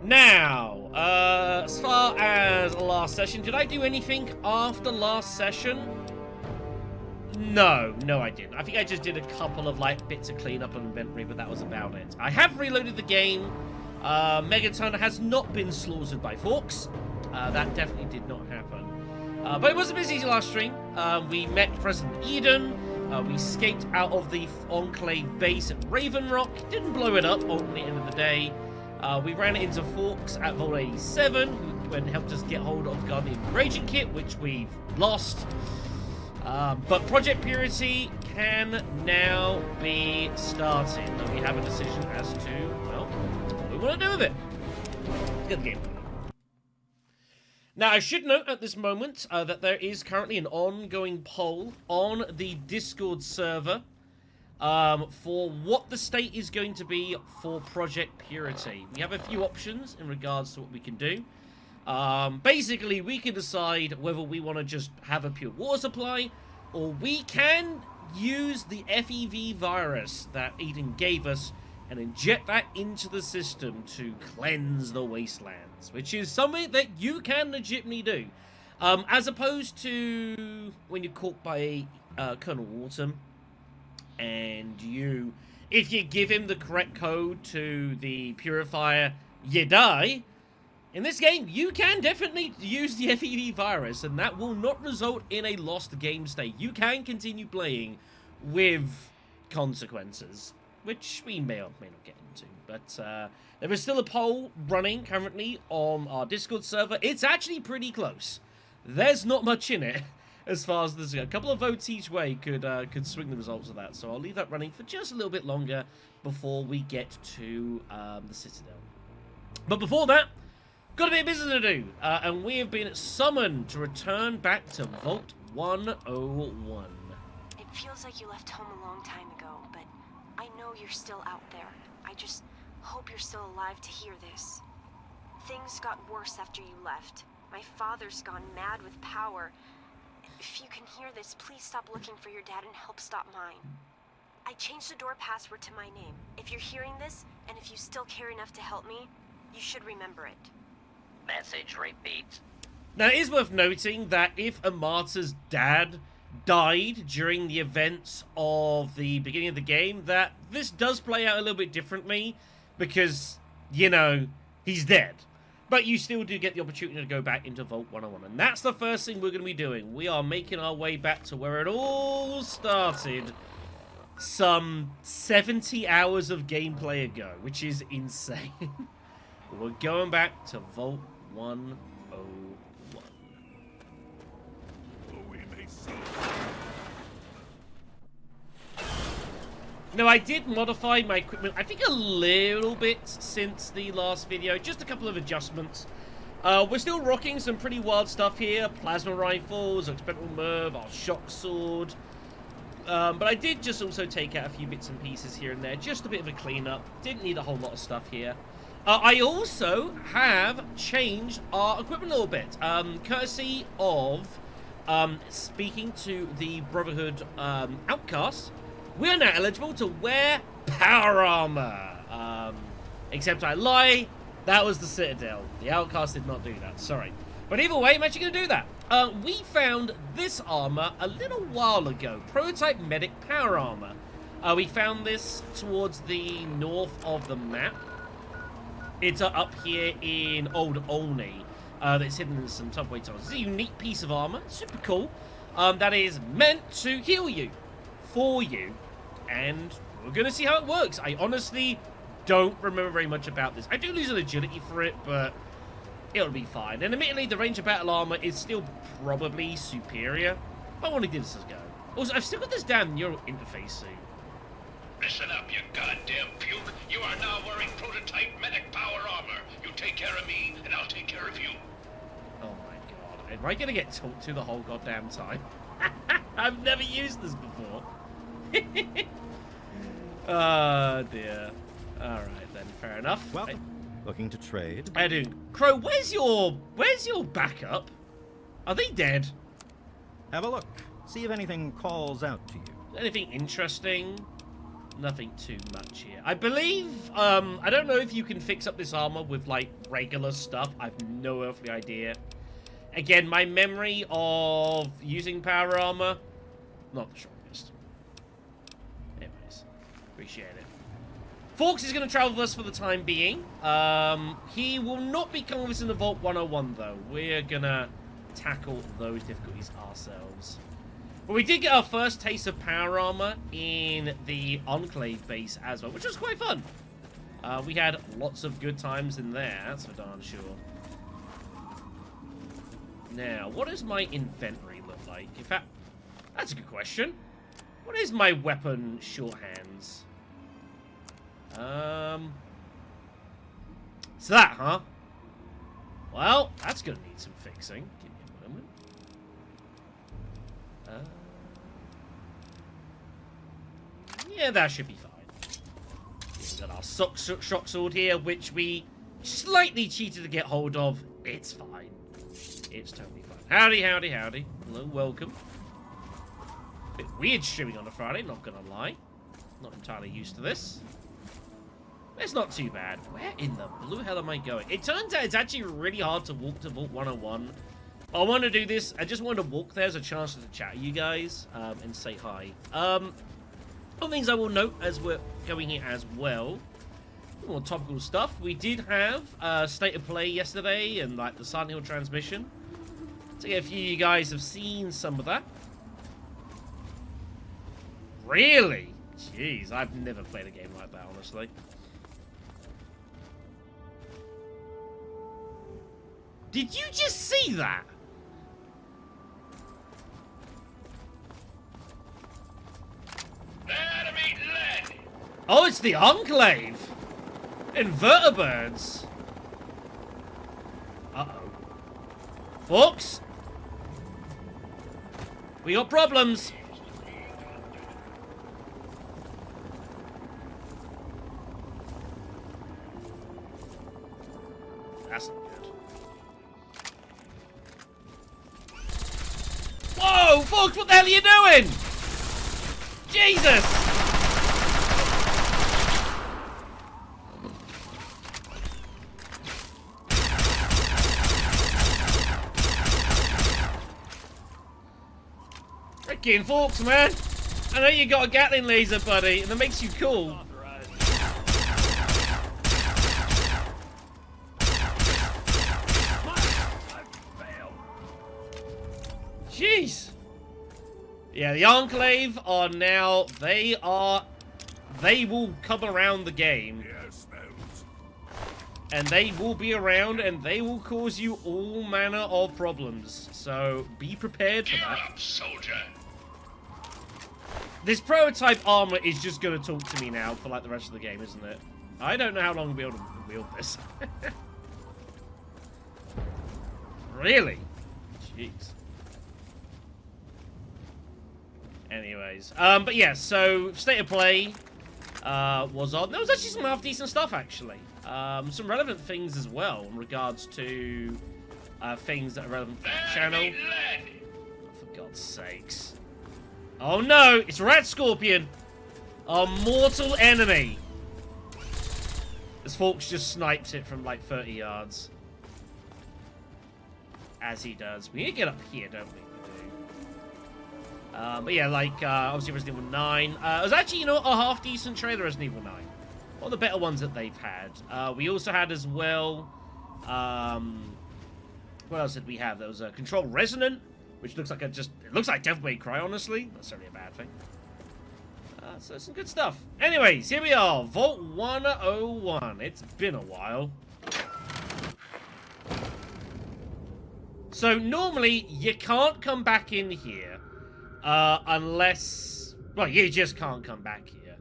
Now, as far as last session, did I do anything after last session? No, I didn't. I think I just did a couple of, like, bits of cleanup on inventory, but that was about it. I have reloaded the game. Megaton has not been slaughtered by forks. That definitely did not happen. But it was a busy last stream. We met President Eden. We escaped out of the Enclave base at Raven Rock. Didn't blow it up, ultimately, at the end of the day. We ran into Forks at Vault 87, who went and helped us get hold of Guardian Raging Kit, which we've lost. But Project Purity can now be started. And we have a decision as to, well, what we want to do with it. Let's get the game. Now, I should note at this moment that there is currently an ongoing poll on the Discord server for what the state is going to be for Project Purity. We have a few options in regards to what we can do. Basically, we can decide whether we want to just have a pure water supply, or we can use the FEV virus that Eden gave us and inject that into the system to cleanse the wastelands, which is something that you can legitimately do. As opposed to when you're caught by Colonel Autumn, and if you give him the correct code to the purifier, you die. In this game, you can definitely use the FEV virus, and that will not result in a lost game state. You can continue playing with consequences, which we may or may not get into. But there is still a poll running currently on our Discord server. It's actually pretty close. There's not much in it, as far as there's a couple of votes each way could swing the results of that. So I'll leave that running for just a little bit longer before we get to the Citadel. But before that, got a bit of business to do, and we have been summoned to return back to Vault 101. It feels like you left home a long time ago, but I know you're still out there. I just hope you're still alive to hear this. Things got worse after you left. My father's gone mad with power. If you can hear this, please stop looking for your dad and help stop mine. I changed the door password to my name. If you're hearing this, and if you still care enough to help me, you should remember it. Message repeats. Now, it is worth noting that if Amata's dad died during the events of the beginning of the game, that this does play out a little bit differently, because, you know, he's dead. But you still do get the opportunity to go back into Vault 101, and that's the first thing we're going to be doing. We are making our way back to where it all started some 70 hours of gameplay ago, which is insane. We're going back to Vault 101. Now, I did modify my equipment, I think a little bit since the last video, just a couple of adjustments. We're still rocking some pretty wild stuff here, plasma rifles, experimental Merv, our shock sword. But I did just also take out a few bits and pieces here and there, just a bit of a cleanup. Didn't need a whole lot of stuff here. I also have changed our equipment a little bit, courtesy of speaking to the Brotherhood Outcast. We are now eligible to wear power armor. Except I lie, that was the Citadel. The Outcast did not do that, sorry. But either way, I'm actually going to do that. We found this armor a little while ago. Prototype Medic Power Armor. We found this towards the north of the map. It's up here in Old Olney. That's hidden in some subway tunnels. It's a unique piece of armor. Super cool. That is meant to heal you. For you. And we're going to see how it works. I honestly don't remember very much about this. I do lose an agility for it, but it'll be fine. And admittedly, the range of battle armor is still probably superior. I want to give this a go. Also, I've still got this damn neural interface suit. Listen up, you goddamn puke. You are now wearing prototype medic power armor. You take care of me, and I'll take care of you. Oh my god. Am I going to get talked to the whole goddamn time? I've never used this before. Oh dear. Alright then, fair enough. Well, looking to trade? I do. Crow, where's your backup? Are they dead? Have a look. See if anything calls out to you. Anything interesting? nothing too much here. I believe, I don't know if you can fix up this armor with, like, regular stuff. I have no earthly idea. Again, my memory of using power armor, not the strongest. Anyways, appreciate it. Fawkes is going to travel with us for the time being. He will not be coming with us in the Vault 101, though. We're going to tackle those difficulties ourselves. But we did get our first taste of power armor in the Enclave base as well, which was quite fun. We had lots of good times in there, that's for darn sure. Now, what does my inventory look like? In fact, that's a good question. What is my weapon shorthands? It's that, huh? Well, that's gonna need some fixing. Give me a moment. Yeah, that should be fine. We've got our shock sword here, which we slightly cheated to get hold of. It's fine. It's totally fine. Howdy, howdy, howdy. Hello, welcome. Bit weird streaming on a Friday, not gonna lie. Not entirely used to this. It's not too bad. Where in the blue hell am I going? It turns out it's actually really hard to walk to Vault 101. I want to do this. I just wanted to walk there as a chance to chat with you guys and say hi. Other things I will note as we're going here as well. More topical stuff. We did have State of Play yesterday and like the Silent Hill transmission. So yeah, a few of you guys have seen some of that. Really? Jeez, I've never played a game like that, honestly. Did you just see that? Enemy lead! Oh, it's the Enclave! Invertebrates! Uh-oh. Folks! We got problems! That's not good. Whoa! Folks, what the hell are you doing? Jesus! Freaking Fawkes, man! I know you got a Gatling laser, buddy, and that makes you cool. Jeez! Yeah, the Enclave are now, they will come around the game. And they will be around, and they will cause you all manner of problems. So, be prepared for Gear that. up, soldier! This prototype armor is just going to talk to me now for, like, the rest of the game, isn't it? I don't know how long we'll be able to wield this. Really? Jeez. Anyways, but yeah, so State of Play was on. There was actually some half-decent stuff, actually. Some relevant things as well in regards to things that are relevant for the channel. Enemy lead! Oh, for God's sakes. Oh no, it's Rat Scorpion! Our mortal enemy! As Fawkes just snipes it from like 30 yards. As he does. We need to get up here, don't we? But yeah, like, obviously Resident Evil 9. It was actually, you know, a half-decent trailer Resident Evil 9. One of the better ones that they've had. We also had as well, what else did we have? There was a Control Resonant, which looks like it looks like Devil May Cry, honestly. Not necessarily a bad thing. So some good stuff. Anyways, here we are, Vault 101. It's been a while. So normally, you can't come back in here. Unless... Well, you just can't come back here.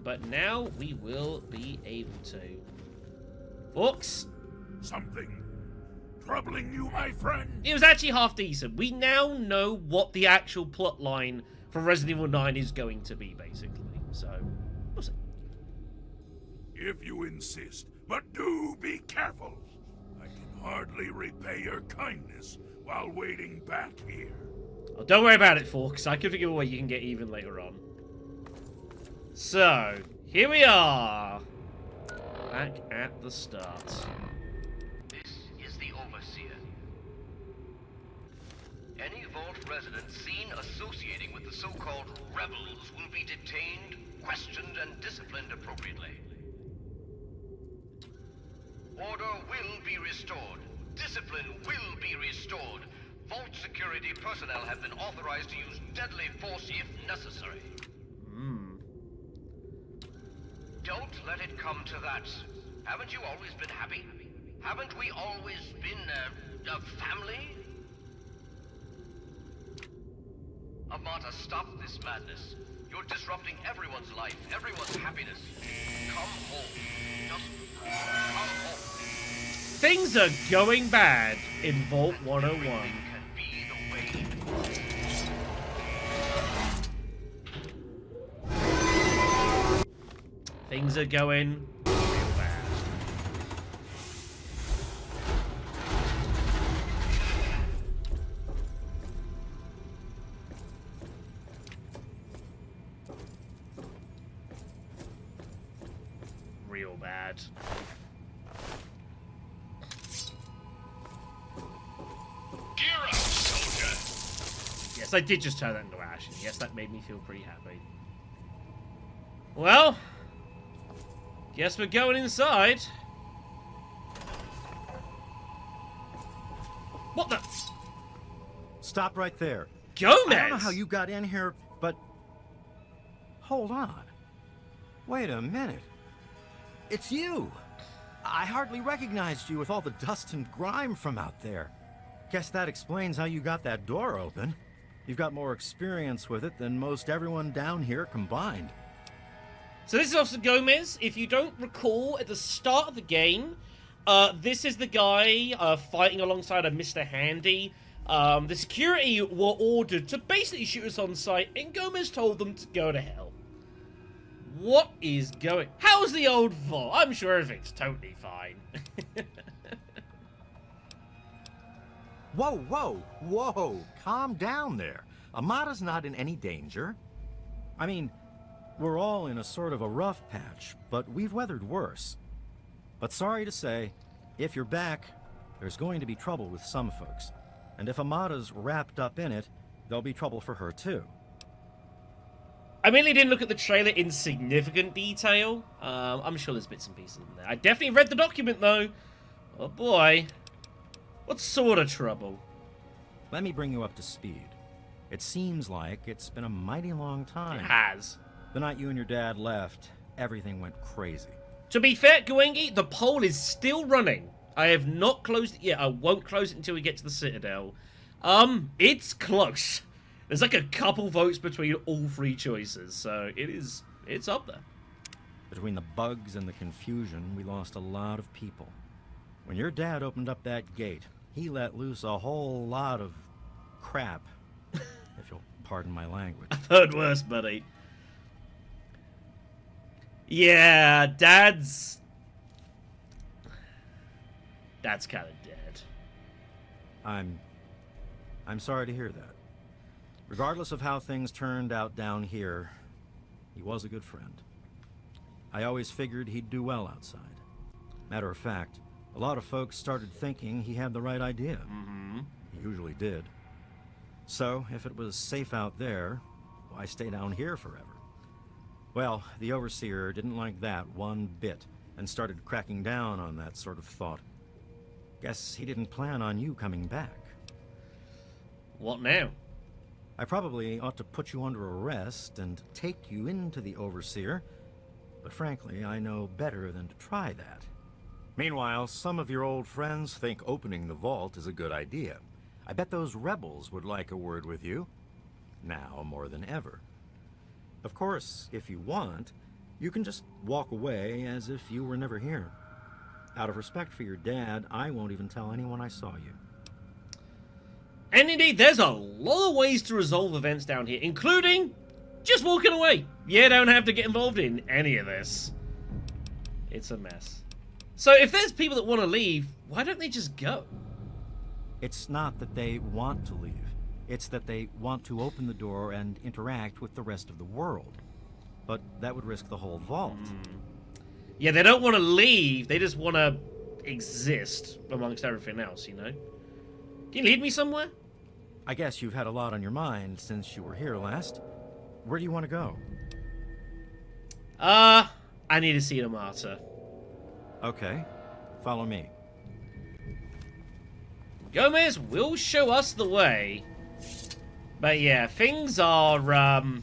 But now we will be able to. Fawkes? Something troubling you, my friend? It was actually half decent. We now know what the actual plot line for Resident Evil 9 is going to be, basically. So, we'll see. If you insist, but do be careful. I can hardly repay your kindness while waiting back here. Oh, don't worry about it, Fawkes. I can figure a way you can get even later on. So, here we are. Back at the start. This is the Overseer. Any Vault resident seen associating with the so-called rebels will be detained, questioned, and disciplined appropriately. Order will be restored. Discipline will be restored. Vault security personnel have been authorized to use deadly force if necessary. Don't let it come to that. Haven't you always been happy? Haven't we always been a family? Amata, stop this madness. You're disrupting everyone's life, everyone's happiness. Come home. Just come home. Things are going bad in Vault 101. Can be the way. Things are going real bad. Real bad. Gear up, soldier! Yes, I did just turn that into ash, and yes, that made me feel pretty happy. Well, guess we're going inside. What the? Stop right there. Gomez! I don't know how you got in here, but... Hold on. Wait a minute. It's you! I hardly recognized you with all the dust and grime from out there. Guess that explains how you got that door open. You've got more experience with it than most everyone down here combined. So this is Officer Gomez. If you don't recall, at the start of the game, this is the guy fighting alongside a Mr. Handy. The security were ordered to basically shoot us on sight, and Gomez told them to go to hell. What is going... How's the old vault? I'm sure everything's totally fine. Whoa, whoa, whoa! Calm down there. Amata's not in any danger. I mean, we're all in a sort of a rough patch, but we've weathered worse. But sorry to say, if you're back, there's going to be trouble with some folks. And if Amata's wrapped up in it, there'll be trouble for her too. I mainly didn't look at the trailer in significant detail. I'm sure there's bits and pieces in there. I definitely read the document, though. Oh, boy. What sort of trouble? Let me bring you up to speed. It seems like it's been a mighty long time. It has. The night you and your dad left, everything went crazy. To be fair, Gwengi, the poll is still running. I have not closed it yet. I won't close it until we get to the Citadel. It's close. There's like a couple votes between all three choices, so it's up there. Between the bugs and the confusion, we lost a lot of people. When your dad opened up that gate, he let loose a whole lot of crap, if you'll pardon my language. I've heard worse, buddy. Yeah, Dad's kind of dead. I'm sorry to hear that. Regardless of how things turned out down here, he was a good friend. I always figured he'd do well outside. Matter of fact, a lot of folks started thinking he had the right idea. Mm-hmm. He usually did. So, if it was safe out there, why stay down here forever? Well, the Overseer didn't like that one bit, and started cracking down on that sort of thought. Guess he didn't plan on you coming back. What now? I probably ought to put you under arrest and take you into the Overseer, but frankly, I know better than to try that. Meanwhile, some of your old friends think opening the vault is a good idea. I bet those rebels would like a word with you, now more than ever. Of course, if you want, you can just walk away as if you were never here. Out of respect for your dad, I won't even tell anyone I saw you. And indeed, there's a lot of ways to resolve events down here, including just walking away. You don't have to get involved in any of this. It's a mess. So if there's people that want to leave, why don't they just go? It's not that they want to leave. It's that they want to open the door and interact with the rest of the world. but that would risk the whole vault. Yeah, they don't want to leave. They just want to exist amongst everything else, you know? Can you lead me somewhere? I guess you've had a lot on your mind since you were here last. Where do you want to go? I need to see the martyr. Okay, follow me. Gomez will show us the way. But yeah, things are not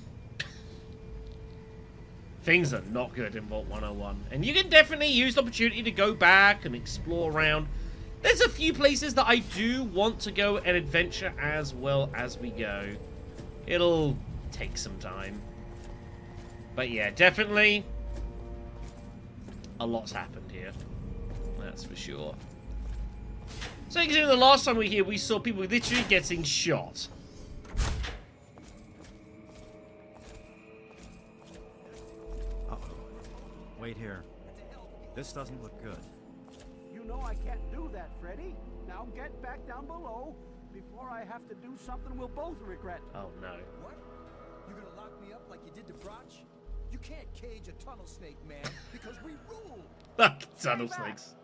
good in Vault 101. And you can definitely use the opportunity to go back and explore around. There's a few places that I do want to go and adventure as well as we go. It'll take some time. But yeah, definitely a lot's happened here. That's for sure. So you can see the last time we were here, we saw people literally getting shot. Uh-oh. Wait here. This doesn't look good. You know I can't do that, Freddy. Now get back down below before I have to do something we'll both regret. Oh no. What? You gonna lock me up like you did to Brotch? You can't cage a tunnel snake, man, because we rule! Tunnel snakes.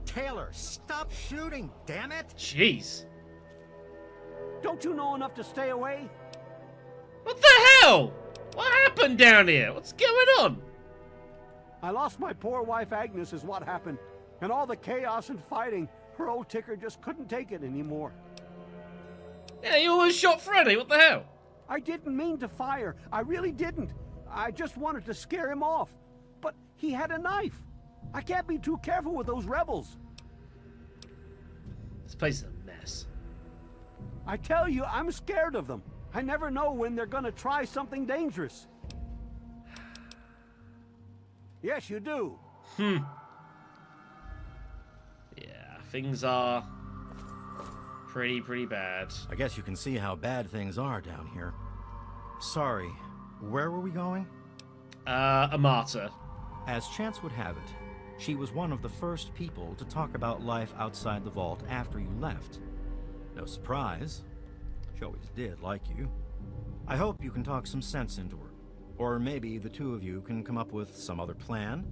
Taylor, stop shooting, damn it! Jeez. Don't you know enough to stay away? What the hell? What happened down here? What's going on? I lost my poor wife Agnes is what happened. And all the chaos and fighting, her old ticker just couldn't take it anymore. Yeah, you almost shot Freddy. What the hell? I didn't mean to fire. I really didn't. I just wanted to scare him off. But he had a knife. I can't be too careful with those rebels. This place is a mess. I tell you, I'm scared of them. I never know when they're gonna try something dangerous. Yes, you do. Yeah, things are pretty bad. I guess you can see how bad things are down here. Sorry, where were we going? A martyr. As chance would have it, she was one of the first people to talk about life outside the vault after you left. No surprise. She always did like you. I hope you can talk some sense into her. Or maybe the two of you can come up with some other plan.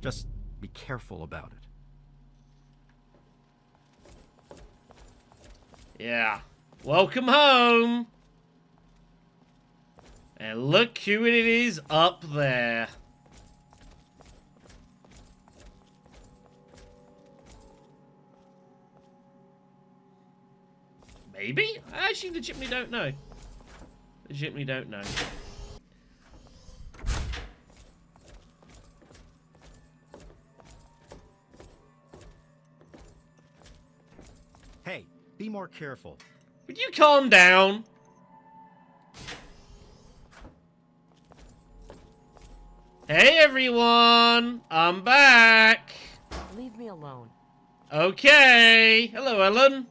Just be careful about it. Yeah. Welcome home. And look who it is up there. Maybe? I actually legitimately don't know. Legitimately don't know. Hey, be more careful. Would you calm down? Hey everyone! I'm back! Leave me alone. Okay! Hello, Ellen.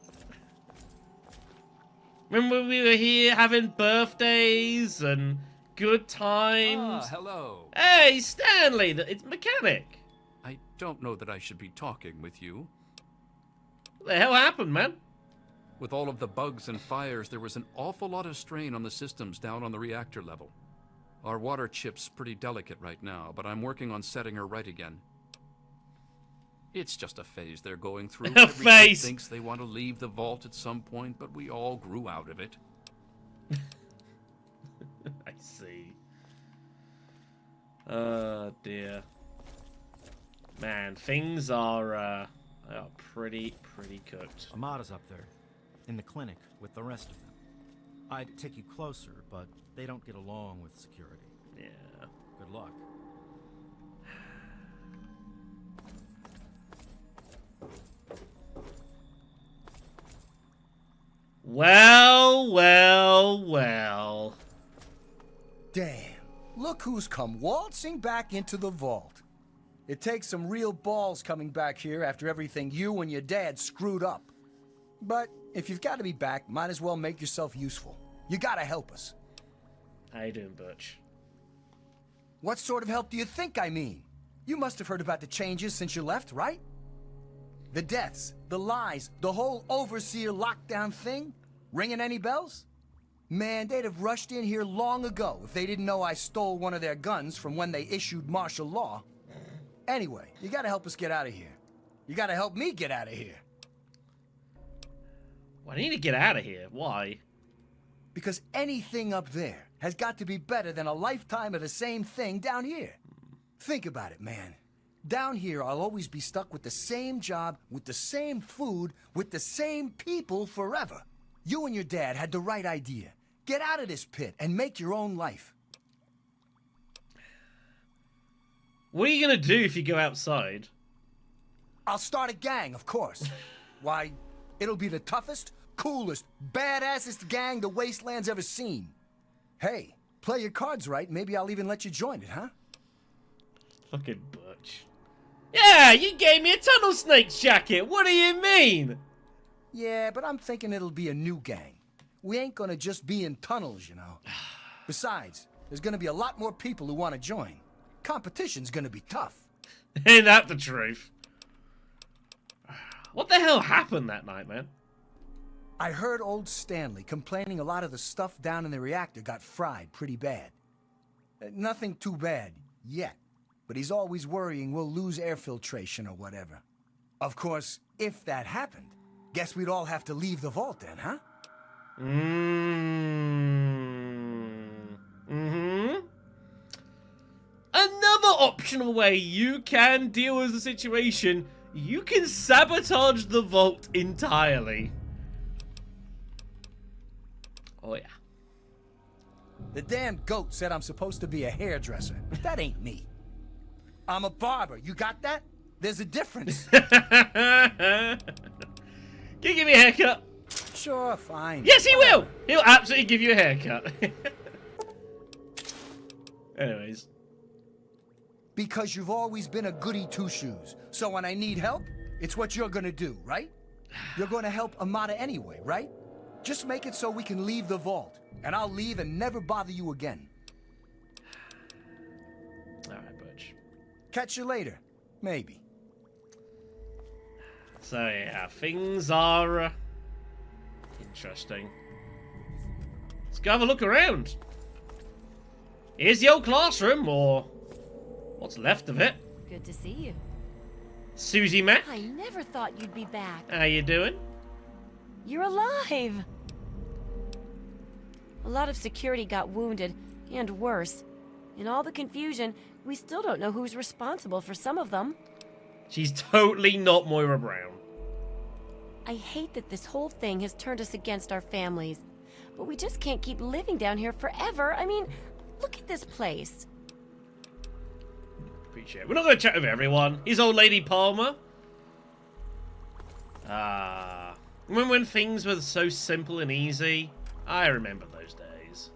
Remember we were here having birthdays and good times? Hello. Hey, Stanley! It's Mechanic! I don't know that I should be talking with you. What the hell happened, man? With all of the bugs and fires, there was an awful lot of strain on the systems down on the reactor level. Our water chip's pretty delicate right now, but I'm working on setting her right again. It's just a phase they're going through. A Every kid phase. thinks they want to leave the vault at some point, but we all grew out of it. I see. Oh, dear. Man, things are pretty cooked. Amada's up there, in the clinic with the rest of them. I'd take you closer, but they don't get along with security. Yeah. Good luck. Well. Damn. Look who's come waltzing back into the vault. It takes some real balls coming back here after everything you and your dad screwed up. But if you've got to be back, might as well make yourself useful. You gotta help us. How you doing, Butch? What sort of help do you think I mean? You must have heard about the changes since you left, right? The deaths, the lies, the whole overseer lockdown thing? Ringing any bells? Man, they'd have rushed in here long ago if they didn't know I stole one of their guns from when they issued martial law. Anyway, you gotta help us get out of here. You gotta help me get out of here. Well, I need to get out of here. Why? Because anything up there has got to be better than a lifetime of the same thing down here. Think about it, man. Down here, I'll always be stuck with the same job, with the same food, with the same people forever. You and your dad had the right idea. Get out of this pit and make your own life. What are you going to do if you go outside? I'll start a gang, of course. Why, it'll be the toughest, coolest, badassest gang the Wasteland's ever seen. Hey, play your cards right, maybe I'll even let you join it, huh? Fucking butch. Yeah, you gave me a Tunnel Snakes jacket. What do you mean? Yeah, but I'm thinking it'll be a new gang. We ain't gonna just be in tunnels, you know. Besides, there's gonna be a lot more people who want to join. Competition's gonna be tough. Ain't that the truth? What the hell happened that night, man? I heard old Stanley complaining a lot of the stuff down in the reactor got fried pretty bad. Nothing too bad, yet. But he's always worrying we'll lose air filtration or whatever. Of course, if that happened, guess we'd all have to leave the vault then, huh? Another optional way you can deal with the situation, you can sabotage the vault entirely. Oh yeah. The damn goat said I'm supposed to be a hairdresser. That ain't me. I'm a barber. You got that? There's a difference. Can you give me a haircut? Sure, fine. Yes, he will! He'll absolutely give you a haircut. Anyways. Because you've always been a goody two-shoes. So when I need help, it's what you're gonna do, right? You're gonna help Amata anyway, right? Just make it so we can leave the vault. And I'll leave and never bother you again. Alright, Butch. Catch you later. Maybe. So yeah, things are interesting. Let's go have a look around. Here's the old classroom, or what's left of it. Good to see you. Susie Mac. I never thought you'd be back. How you doing? You're alive! A lot of security got wounded, and worse. In all the confusion, we still don't know who's responsible for some of them. She's totally not Moira Brown. I hate that this whole thing has turned us against our families. But we just can't keep living down here forever. I mean, look at this place. Appreciate it. We're not going to chat with everyone. Here's old lady Palmer. Remember when things were so simple and easy? I remember those days.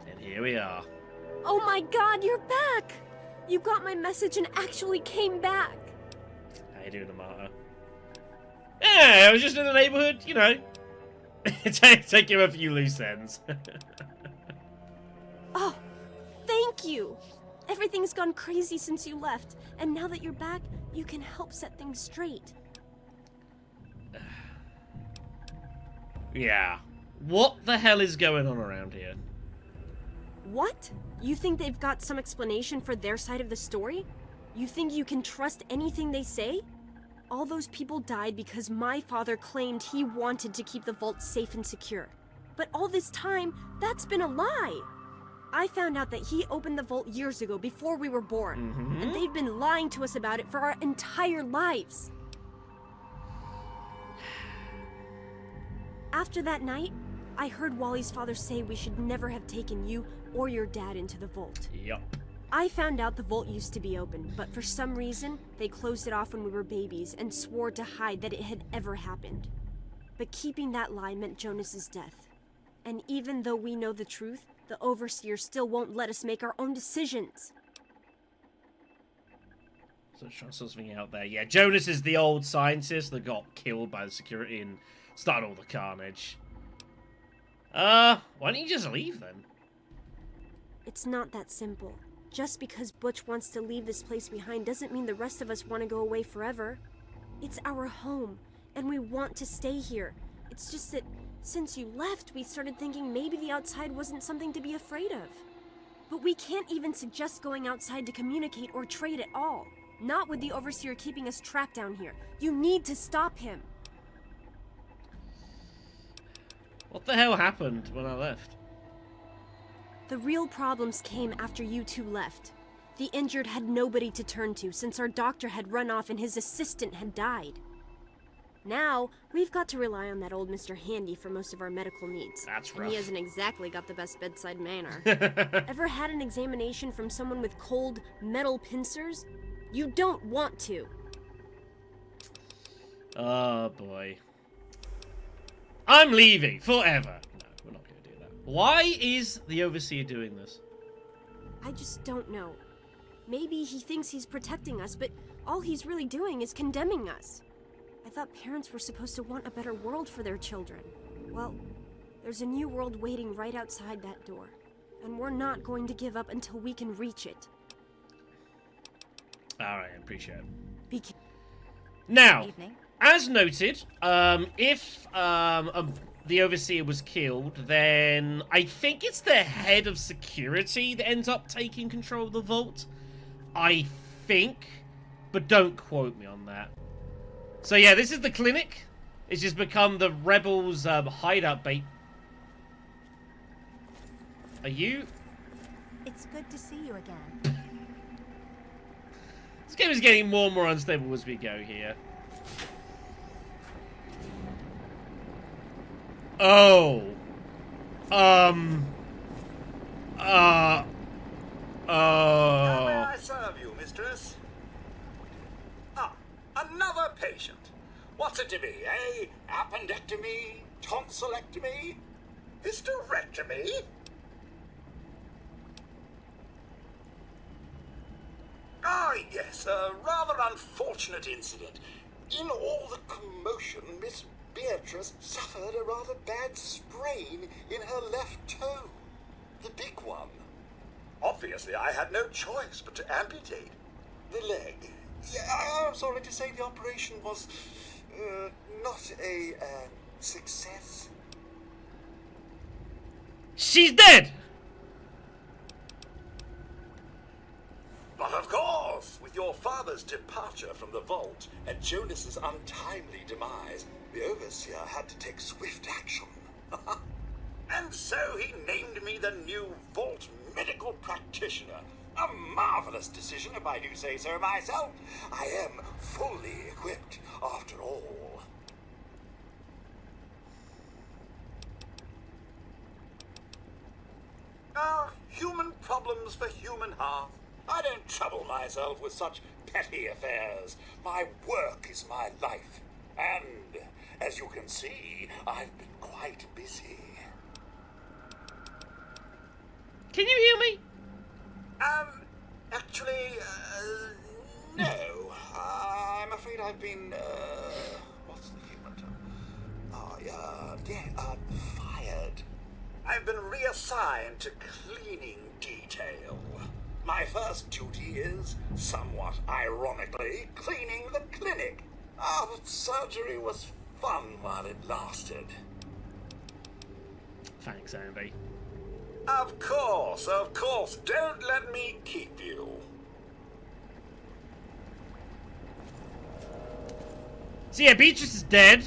And here we are. Oh my god, you're back! You got my message and actually came back. How you doing, Amata? Yeah, I was just in the neighborhood, you know. Take him a few loose ends. Oh, thank you. Everything's gone crazy since you left, and now that you're back, you can help set things straight. Yeah. What the hell is going on around here? What? You think they've got some explanation for their side of the story? You think you can trust anything they say? All those people died because my father claimed he wanted to keep the vault safe and secure. But all this time, that's been a lie. I found out that he opened the vault years ago before we were born. And they've been lying to us about it for our entire lives. After that night, I heard Wally's father say we should never have taken you or your dad into the vault. Yup. I found out the vault used to be open, but for some reason, they closed it off when we were babies and swore to hide that it had ever happened. But keeping that lie meant Jonas's death. And even though we know the truth, the Overseer still won't let us make our own decisions. So trying something out there. Yeah, Jonas is the old scientist that got killed by the security and started all the carnage. Why don't you just leave then? It's not that simple. Just because Butch wants to leave this place behind doesn't mean the rest of us want to go away forever. It's our home, and we want to stay here. It's just that since you left, we started thinking maybe the outside wasn't something to be afraid of. But we can't even suggest going outside to communicate or trade at all. Not with the Overseer keeping us trapped down here. You need to stop him. What the hell happened when I left? The real problems came after you two left. The injured had nobody to turn to since our doctor had run off and his assistant had died. Now, we've got to rely on that old Mr. Handy for most of our medical needs. That's rough. And he hasn't exactly got the best bedside manner. Ever had an examination from someone with cold, metal pincers? You don't want to. Oh, boy. I'm leaving forever. No, we're not going to do that. Why is the Overseer doing this? I just don't know. Maybe he thinks he's protecting us, but all he's really doing is condemning us. I thought parents were supposed to want a better world for their children. Well, there's a new world waiting right outside that door, and we're not going to give up until we can reach it. Alright, I appreciate it. Be Now, as noted, if the Overseer was killed, then I think it's the head of security that ends up taking control of the vault. I think, but don't quote me on that. So yeah, this is the clinic. It's just become the rebels' hideout bait. Are you? It's good to see you again. This game is getting more and more unstable as we go here. Oh. How may I serve you, mistress? Ah, another patient. What's it to be, eh? Appendectomy? Tonsillectomy? Hysterectomy? Ah, yes, a rather unfortunate incident. In all the commotion, Miss Beatrice suffered a rather bad sprain in her left toe. The big one. Obviously, I had no choice but to amputate the leg. Yeah, I'm sorry to say the operation was not a success. She's dead! But of course, with your father's departure from the vault and Jonas's untimely demise, the Overseer had to take swift action. And so he named me the new Vault Medical Practitioner. A marvelous decision, if I do say so myself. I am fully equipped, after all. Human problems for human hearth. I don't trouble myself with such petty affairs. My work is my life. And, as you can see, I've been quite busy. Can you hear me? Actually, no. I'm afraid I've been, what's the human term? Fired. I've been reassigned to cleaning detail. My first duty is, somewhat ironically, cleaning the clinic. But surgery was fun while it lasted. Thanks, Andy. Of course, of course. Don't let me keep you. So yeah, Beatrice is dead.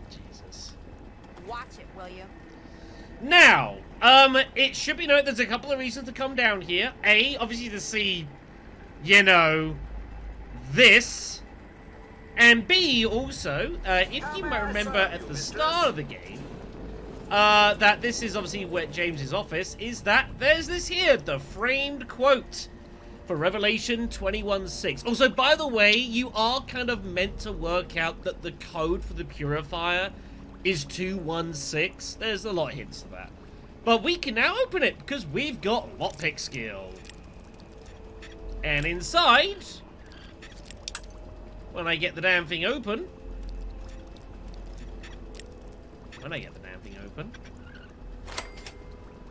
Jesus. Watch it, will you? Now, it should be noted there's a couple of reasons to come down here. A, obviously to see, you know, this. And B, also, if you might remember at the start of the game, that this is obviously where James's office is, that there's this here, the framed quote for Revelation 21:6. Also, by the way, you are kind of meant to work out that the code for the purifier is 216. There's a lot of hints to that. But we can now open it because we've got lockpick skill. And inside, when I get the damn thing open, when I get the damn thing open.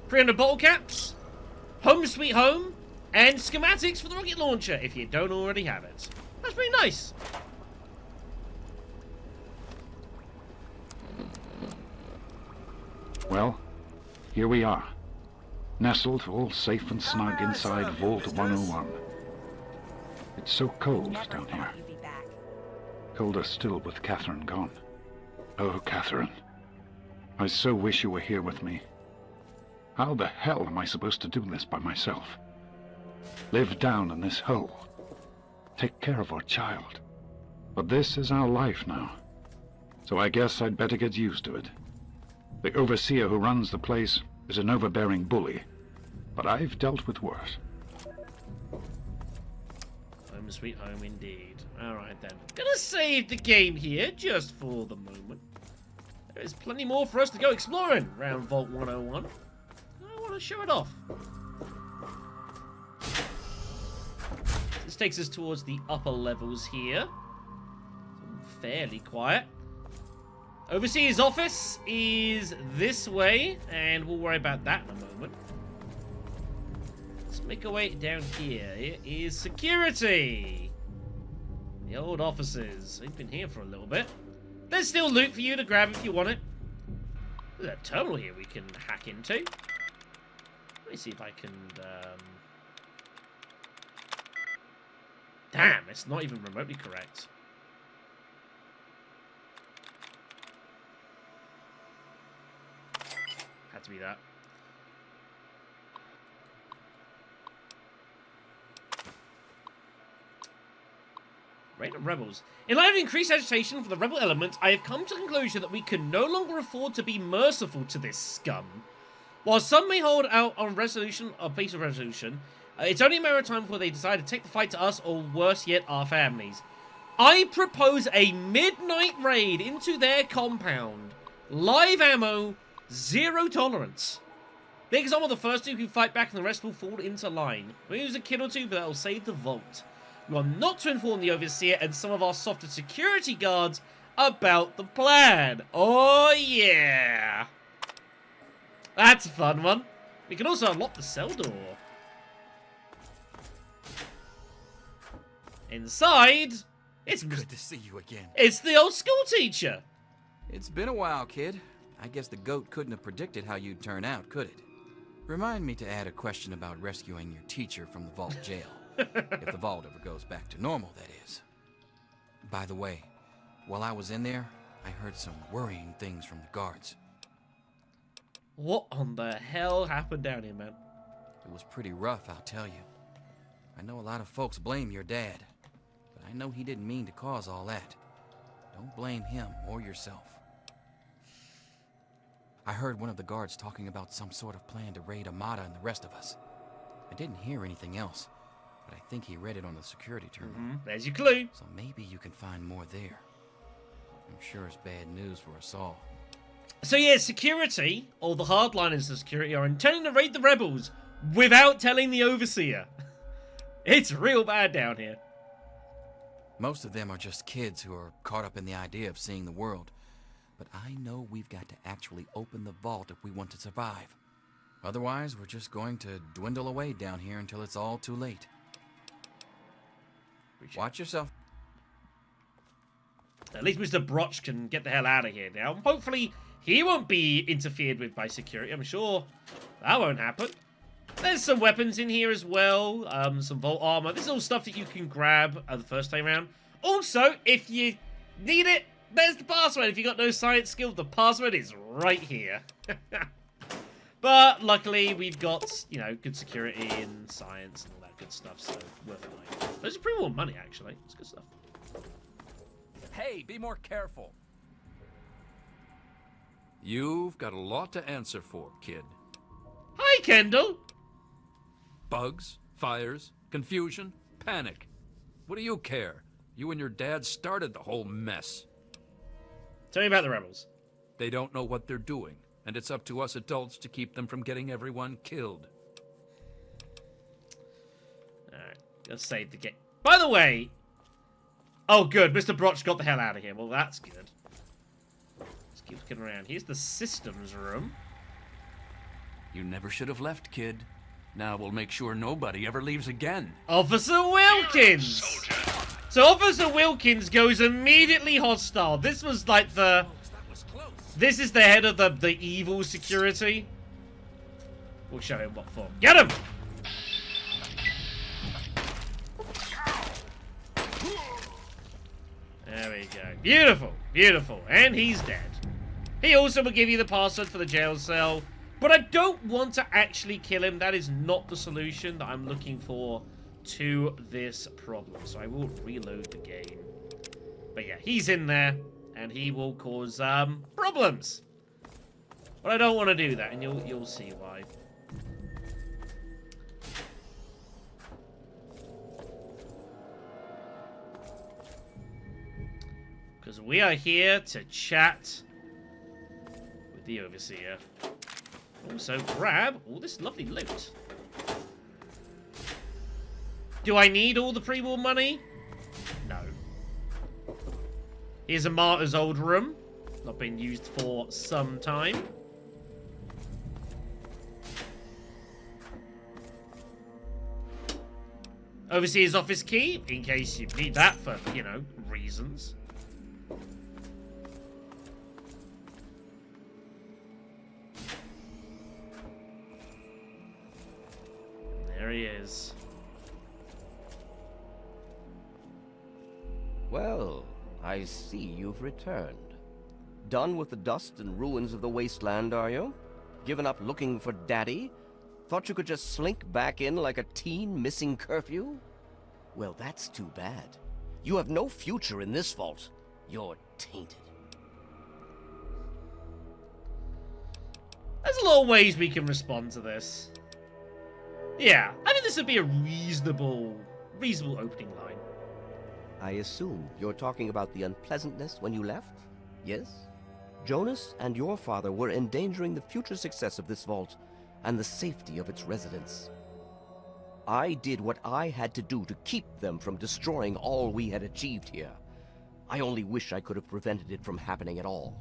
300 bottle caps, Home Sweet Home, and schematics for the rocket launcher if you don't already have it. That's pretty nice. Well, here we are. Nestled all safe and snug inside Vault 101. It's so cold down here. Colder still with Catherine gone. Oh, Catherine. I so wish you were here with me. How the hell am I supposed to do this by myself? Live down in this hole. Take care of our child. But this is our life now. So I guess I'd better get used to it. The overseer who runs the place is an overbearing bully. But I've dealt with worse. Home sweet home indeed. Alright then. Gonna save the game here, just for the moment. There's plenty more for us to go exploring around Vault 101. I want to show it off. This takes us towards the upper levels here. Fairly quiet. Overseer's office is this way, and we'll worry about that in a moment. Let's make our way down here. Here is security. The old offices. We've been here for a little bit. There's still loot for you to grab if you want it. There's a terminal here we can hack into. Let me see if I can... Damn, it's not even remotely correct. Had to be that. Raid of rebels. In light of increased agitation for the rebel element, I have come to the conclusion that we can no longer afford to be merciful to this scum. While some may hold out on resolution or peaceful resolution, it's only a matter of time before they decide to take the fight to us, or worse yet, our families. I propose a midnight raid into their compound. Live ammo, zero tolerance. The example, the first two who fight back and the rest will fall into line. We'll use a kill or two, but that will save the vault. We are not to inform the Overseer and some of our softer security guards about the plan. Oh yeah! That's a fun one. We can also unlock the cell door. Inside, it's good to see you again. It's the old school teacher. It's been a while, kid. I guess the goat couldn't have predicted how you'd turn out, could it? Remind me to add a question about rescuing your teacher from the vault jail. If the vault ever goes back to normal, that is. By the way, while I was in there, I heard some worrying things from the guards. What on the hell happened down here, man? It was pretty rough, I'll tell you. I know a lot of folks blame your dad, but I know he didn't mean to cause all that. Don't blame him or yourself. I heard one of the guards talking about some sort of plan to raid Amada and the rest of us. I didn't hear anything else, but I think he read it on the security terminal. There's your clue. So maybe you can find more there. I'm sure it's bad news for us all. So yeah, security, or the hardliners of security, are intending to raid the rebels without telling the Overseer. It's real bad down here. Most of them are just kids who are caught up in the idea of seeing the world. But I know we've got to actually open the vault if we want to survive. Otherwise, we're just going to dwindle away down here until it's all too late. Watch yourself. At least Mr. Broch can get the hell out of here now. Hopefully, he won't be interfered with by security. I'm sure that won't happen. There's some weapons in here as well. Some Vault armor. This is all stuff that you can grab the first time around. Also, if you need it, there's the password. If you got no science skills, the password is right here. But luckily, we've got, you know, good security and science and all that good stuff, so we're fine. Those are pretty more money, actually. It's good stuff. Hey, be more careful. You've got a lot to answer for, kid. Hi, Kendall. Bugs, fires, confusion, panic. What do you care? You and your dad started the whole mess. Tell me about the rebels. They don't know what they're doing, and it's up to us adults to keep them from getting everyone killed. Alright, let's save the game. By the way... Oh, good. Mr. Broch got the hell out of here. Well, that's good. Let's keep looking around. Here's the systems room. You never should have left, kid. Now we'll make sure nobody ever leaves again. Officer Wilkins! So Officer Wilkins goes immediately hostile. This was like the... This is the head of the evil security. We'll show him what for. Get him! There we go. Beautiful, beautiful. And he's dead. He also will give you the password for the jail cell. But I don't want to actually kill him. That is not the solution that I'm looking for to this problem. So I will reload the game. But yeah, he's in there. And he will cause problems. But I don't want to do that. And you'll see why. Because we are here to chat with the Overseer. Also grab all this lovely loot. Do I need all the pre-war money? No. Here's a martyr's old room. Not been used for some time. Overseer's office key, in case you need that for, you know, reasons. There he is. Well, I see you've returned. Done with the dust and ruins of the wasteland, are you? Given up looking for Daddy? Thought you could just slink back in like a teen missing curfew? Well, that's too bad. You have no future in this vault. You're tainted. There's a lot of ways we can respond to this. Yeah, I think this would be a reasonable opening line. I assume you're talking about the unpleasantness when you left? Yes? Jonas and your father were endangering the future success of this vault and the safety of its residents. I did what I had to do to keep them from destroying all we had achieved here. I only wish I could have prevented it from happening at all.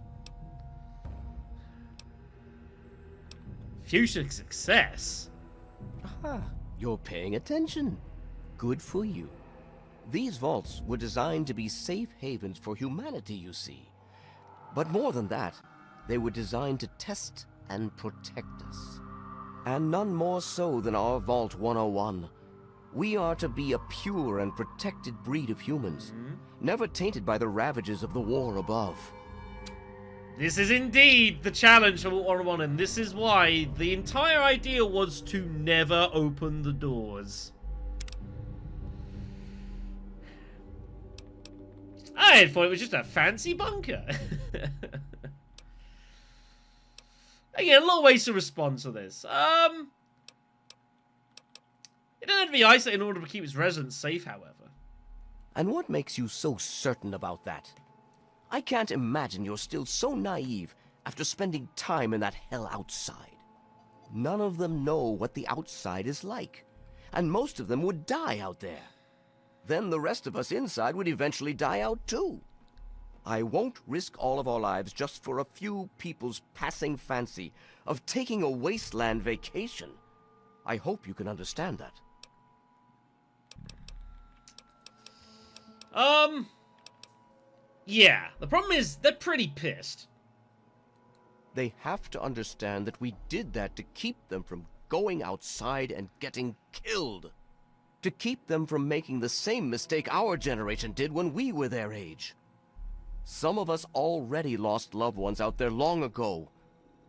Future success? Aha, you're paying attention. Good for you. These vaults were designed to be safe havens for humanity, you see. But more than that, they were designed to test and protect us. And none more so than our Vault 101. We are to be a pure and protected breed of humans, never tainted by the ravages of the war above. This is indeed the challenge for Vault 101, and this is why the entire idea was to never open the doors. I had thought it was just a fancy bunker. Again, a lot of ways to respond to this. It doesn't have to be isolated in order to keep its residents safe, however. And what makes you so certain about that? I can't imagine you're still so naive after spending time in that hell outside. None of them know what the outside is like, and most of them would die out there. Then the rest of us inside would eventually die out too. I won't risk all of our lives just for a few people's passing fancy of taking a wasteland vacation. I hope you can understand that. Yeah, the problem is they're pretty pissed. They have to understand that we did that to keep them from going outside and getting killed. To keep them from making the same mistake our generation did when we were their age. Some of us already lost loved ones out there long ago.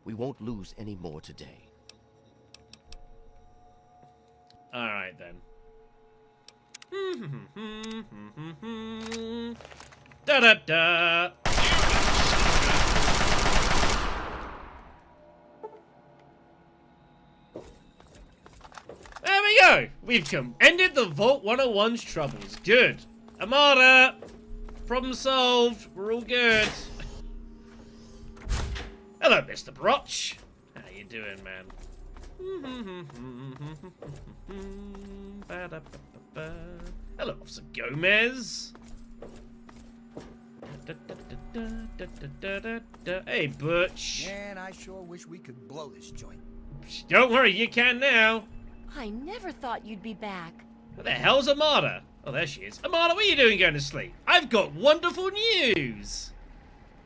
We won't lose any more today. Alright then. Da-da-da! There we go! We've ended the Vault 101's troubles. Good. Armada! Problem solved. We're all good. Hello, Mr. Broch. How you doing, man? Hello, Officer Gomez. Hey, Butch. Man, I sure wish we could blow this joint. Don't worry, you can now. I never thought you'd be back. What the hell's Amada? Oh, there she is. Amada, what are you doing going to sleep? I've got wonderful news.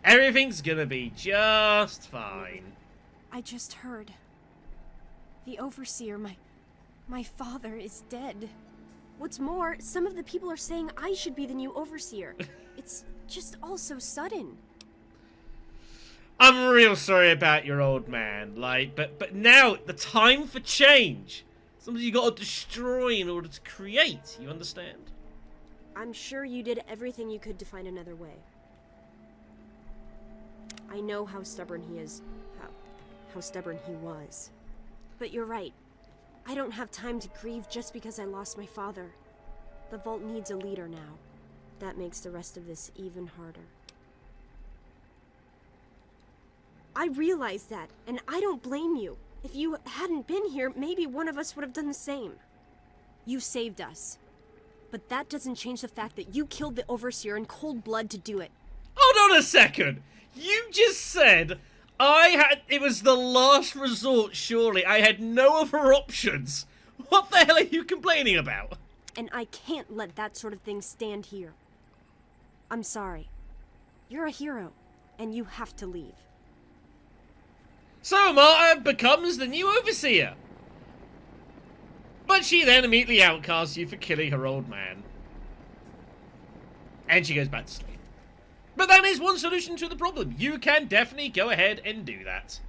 Everything's gonna be just fine. I just heard. The Overseer, my father, is dead. What's more, some of the people are saying I should be the new Overseer. It's just all so sudden. I'm real sorry about your old man, like, but now, the time for change. Something you gotta destroy in order to create, you understand? I'm sure you did everything you could to find another way. I know how stubborn he is, how stubborn he was. But you're right. I don't have time to grieve just because I lost my father. The Vault needs a leader now. That makes the rest of this even harder. I realize that, and I don't blame you. If you hadn't been here, maybe one of us would have done the same. You saved us. But that doesn't change the fact that you killed the Overseer in cold blood to do it. Hold on a second! You just said it was the last resort, surely. I had no other options. What the hell are you complaining about? And I can't let that sort of thing stand here. I'm sorry. You're a hero, and you have to leave. So Marta becomes the new Overseer. But she then immediately outcasts you for killing her old man. And she goes back to sleep. But that is one solution to the problem. You can definitely go ahead and do that.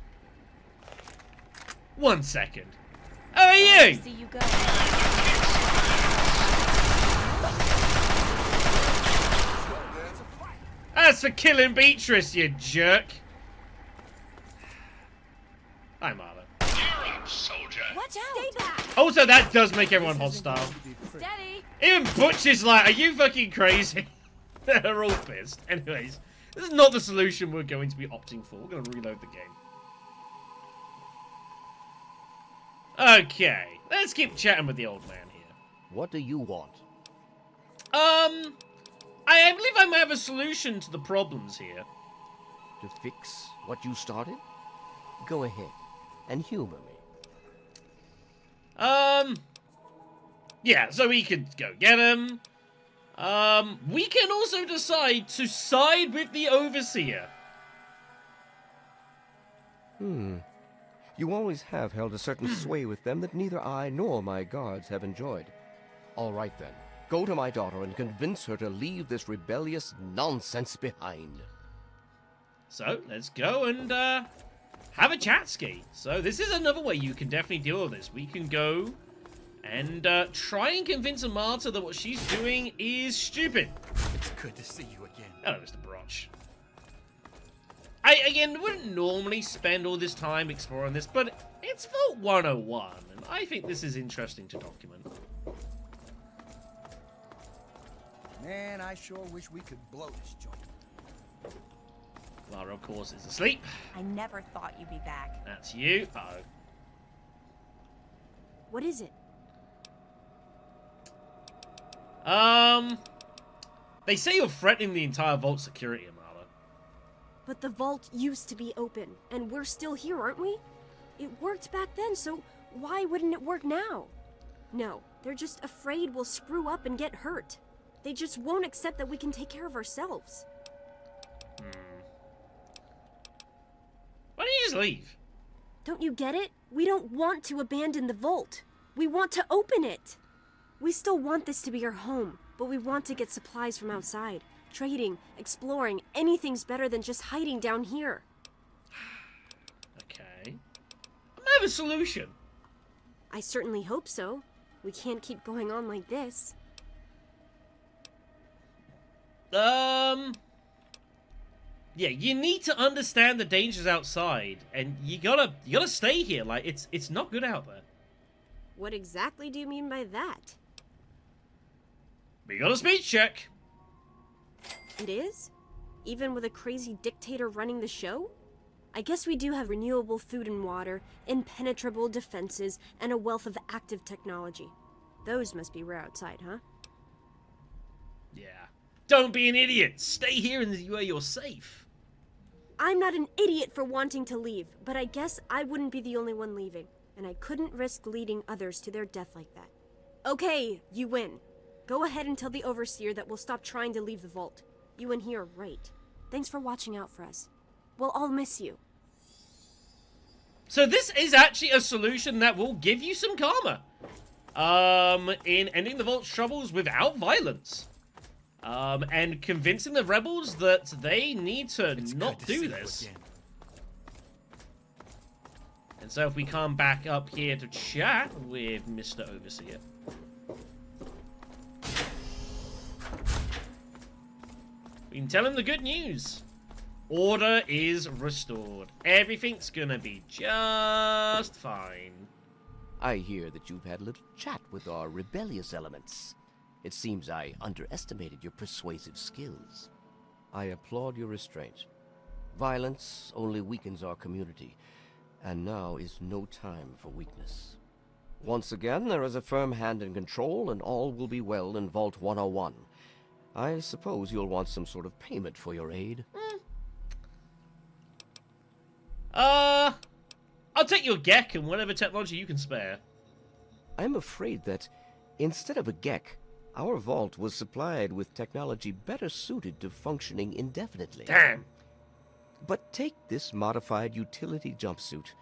1 second. How are you? See you go. That's for killing Beatrice, you jerk. Hi, Marta. You're up, soldier. Watch out! Stay back! Also, that does make everyone hostile. Steady! Even Butch is like, are you fucking crazy? They're all pissed. Anyways, this is not the solution we're going to be opting for. We're going to reload the game. Okay, let's keep chatting with the old man here. What do you want? I believe I might have a solution to the problems here. To fix what you started? Go ahead and humor me. Yeah, so we could go get him. We can also decide to side with the Overseer. You always have held a certain sway with them that neither I nor my guards have enjoyed. All right then, go to my daughter and convince her to leave this rebellious nonsense behind. So, let's go and, have a chat ski. So, this is another way you can definitely deal with this. We can go and, try and convince Amata that what she's doing is stupid. It's good to see you again. Hello, Mr. Broch. I, again, wouldn't normally spend all this time exploring this, but it's Vault 101, and I think this is interesting to document. Man, I sure wish we could blow this joint. Lara, of course, is asleep. I never thought you'd be back. That's you. Uh-oh. What is it? They say you're threatening the entire Vault security, Amara. But the vault used to be open, and we're still here, aren't we? It worked back then, so why wouldn't it work now? No, they're just afraid we'll screw up and get hurt. They just won't accept that we can take care of ourselves. Why don't you just leave? Don't you get it? We don't want to abandon the vault. We want to open it. We still want this to be our home, but we want to get supplies from outside. Trading, exploring, anything's better than just hiding down here. Okay. I might have a solution. I certainly hope so. We can't keep going on like this. Yeah, you need to understand the dangers outside, and you gotta stay here. Like, it's not good out there. What exactly do you mean by that? We got a speech check. It is? Even with a crazy dictator running the show? I guess we do have renewable food and water, impenetrable defenses, and a wealth of active technology. Those must be rare outside, huh? Yeah. Don't be an idiot. Stay here and where you're safe. I'm not an idiot for wanting to leave, but I guess I wouldn't be the only one leaving, and I couldn't risk leading others to their death like that. Okay, you win. Go ahead and tell the Overseer that we'll stop trying to leave the vault. You and he are right. Thanks for watching out for us. We'll all miss you. So this is actually a solution that will give you some karma. In ending the vault's troubles without violence. And convincing the rebels that they need to not do this. And so if we come back up here to chat with Mr. Overseer. We can tell him the good news. Order is restored. Everything's gonna be just fine. I hear that you've had a little chat with our rebellious elements. It seems I underestimated your persuasive skills. I applaud your restraint. Violence only weakens our community, and now is no time for weakness. Once again, there is a firm hand in control, and all will be well in Vault 101. I suppose you'll want some sort of payment for your aid. I'll take your GEC and whatever technology you can spare. I'm afraid that, instead of a GEC, our vault was supplied with technology better suited to functioning indefinitely. Damn! But take this modified utility jumpsuit.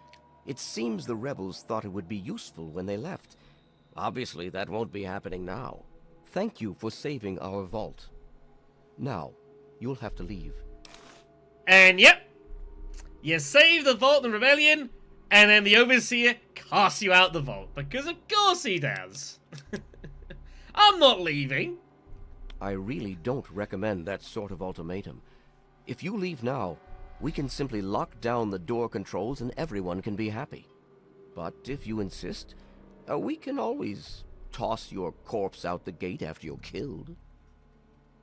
It seems the rebels thought it would be useful when they left. Obviously, that won't be happening now. Thank you for saving our vault. Now, you'll have to leave. And yep, you save the vault and rebellion, and then the Overseer casts you out the vault. Because of course he does. I'm not leaving. I really don't recommend that sort of ultimatum. If you leave now, we can simply lock down the door controls and everyone can be happy. But if you insist, we can always toss your corpse out the gate after you're killed.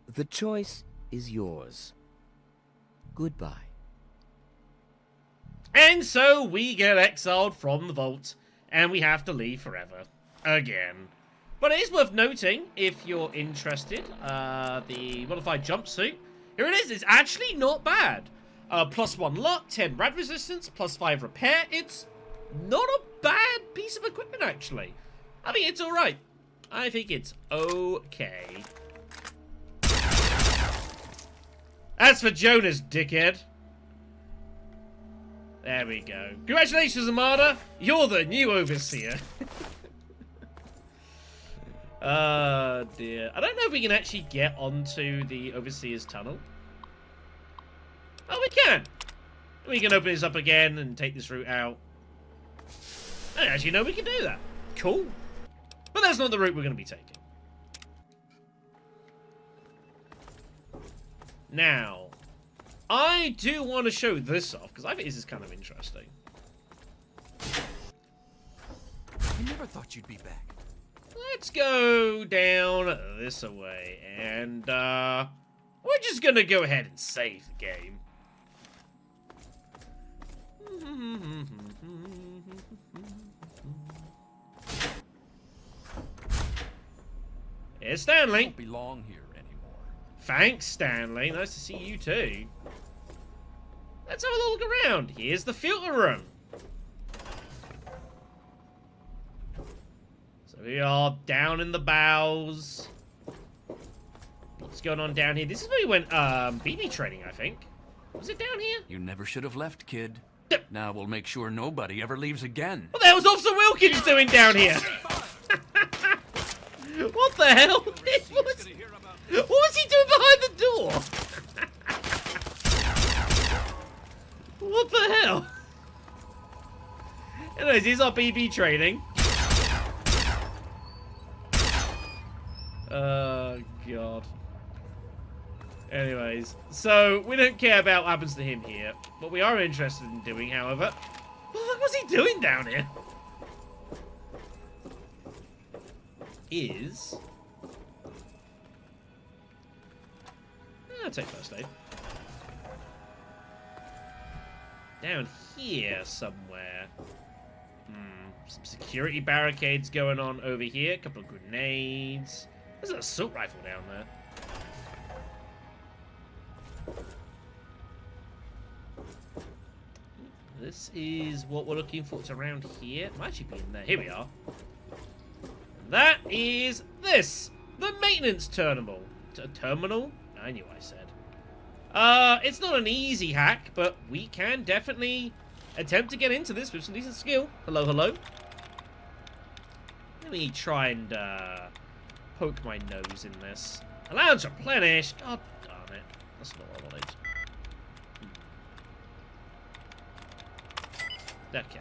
The choice is yours. Goodbye. And so we get exiled from the vault, and we have to leave forever. Again. But it is worth noting, if you're interested, the modified jumpsuit. Here it is. It's actually not bad. +1 luck, 10 rad resistance, +5 repair. It's not a bad piece of equipment, actually. I think it's alright. I think it's okay. That's for Jonas, dickhead. There we go. Congratulations, Armada. You're the new Overseer. Oh, dear. I don't know if we can actually get onto the Overseer's tunnel. Oh, we can. We can open this up again and take this route out. I didn't actually know we can do that. Cool. But that's not the route we're going to be taking. Now, I do want to show this off, because I think this is kind of interesting. I never thought you'd be back. Let's go down this way, and we're just going to go ahead and save the game. Here's Stanley. Don't belong here anymore. Thanks, Stanley. Nice to see you too. Let's have a little look around. Here's the filter room. So we are down in the bowels. What's going on down here? This is where we went BB training, I think. Was it down here? You never should have left, kid. Now we'll make sure nobody ever leaves again. What the hell was Officer Wilkins doing down here? What the hell? What was he doing behind the door? What the hell? Anyways, here's our BB training. Oh, God. Anyways, so we don't care about what happens to him here. What we are interested in doing, however... What was he doing down here? Is... I'll take first aid. Down here somewhere. Some security barricades going on over here. A couple of grenades. There's an assault rifle down there. This is what we're looking for. It's around here. It might actually be in there. Here we are. That is this. The maintenance terminal. Terminal? I knew I said. It's not an easy hack, but we can definitely attempt to get into this with some decent skill. Hello, hello. Let me try and poke my nose in this. Allowance replenish. God darn it. That's not what I wanted. Okay.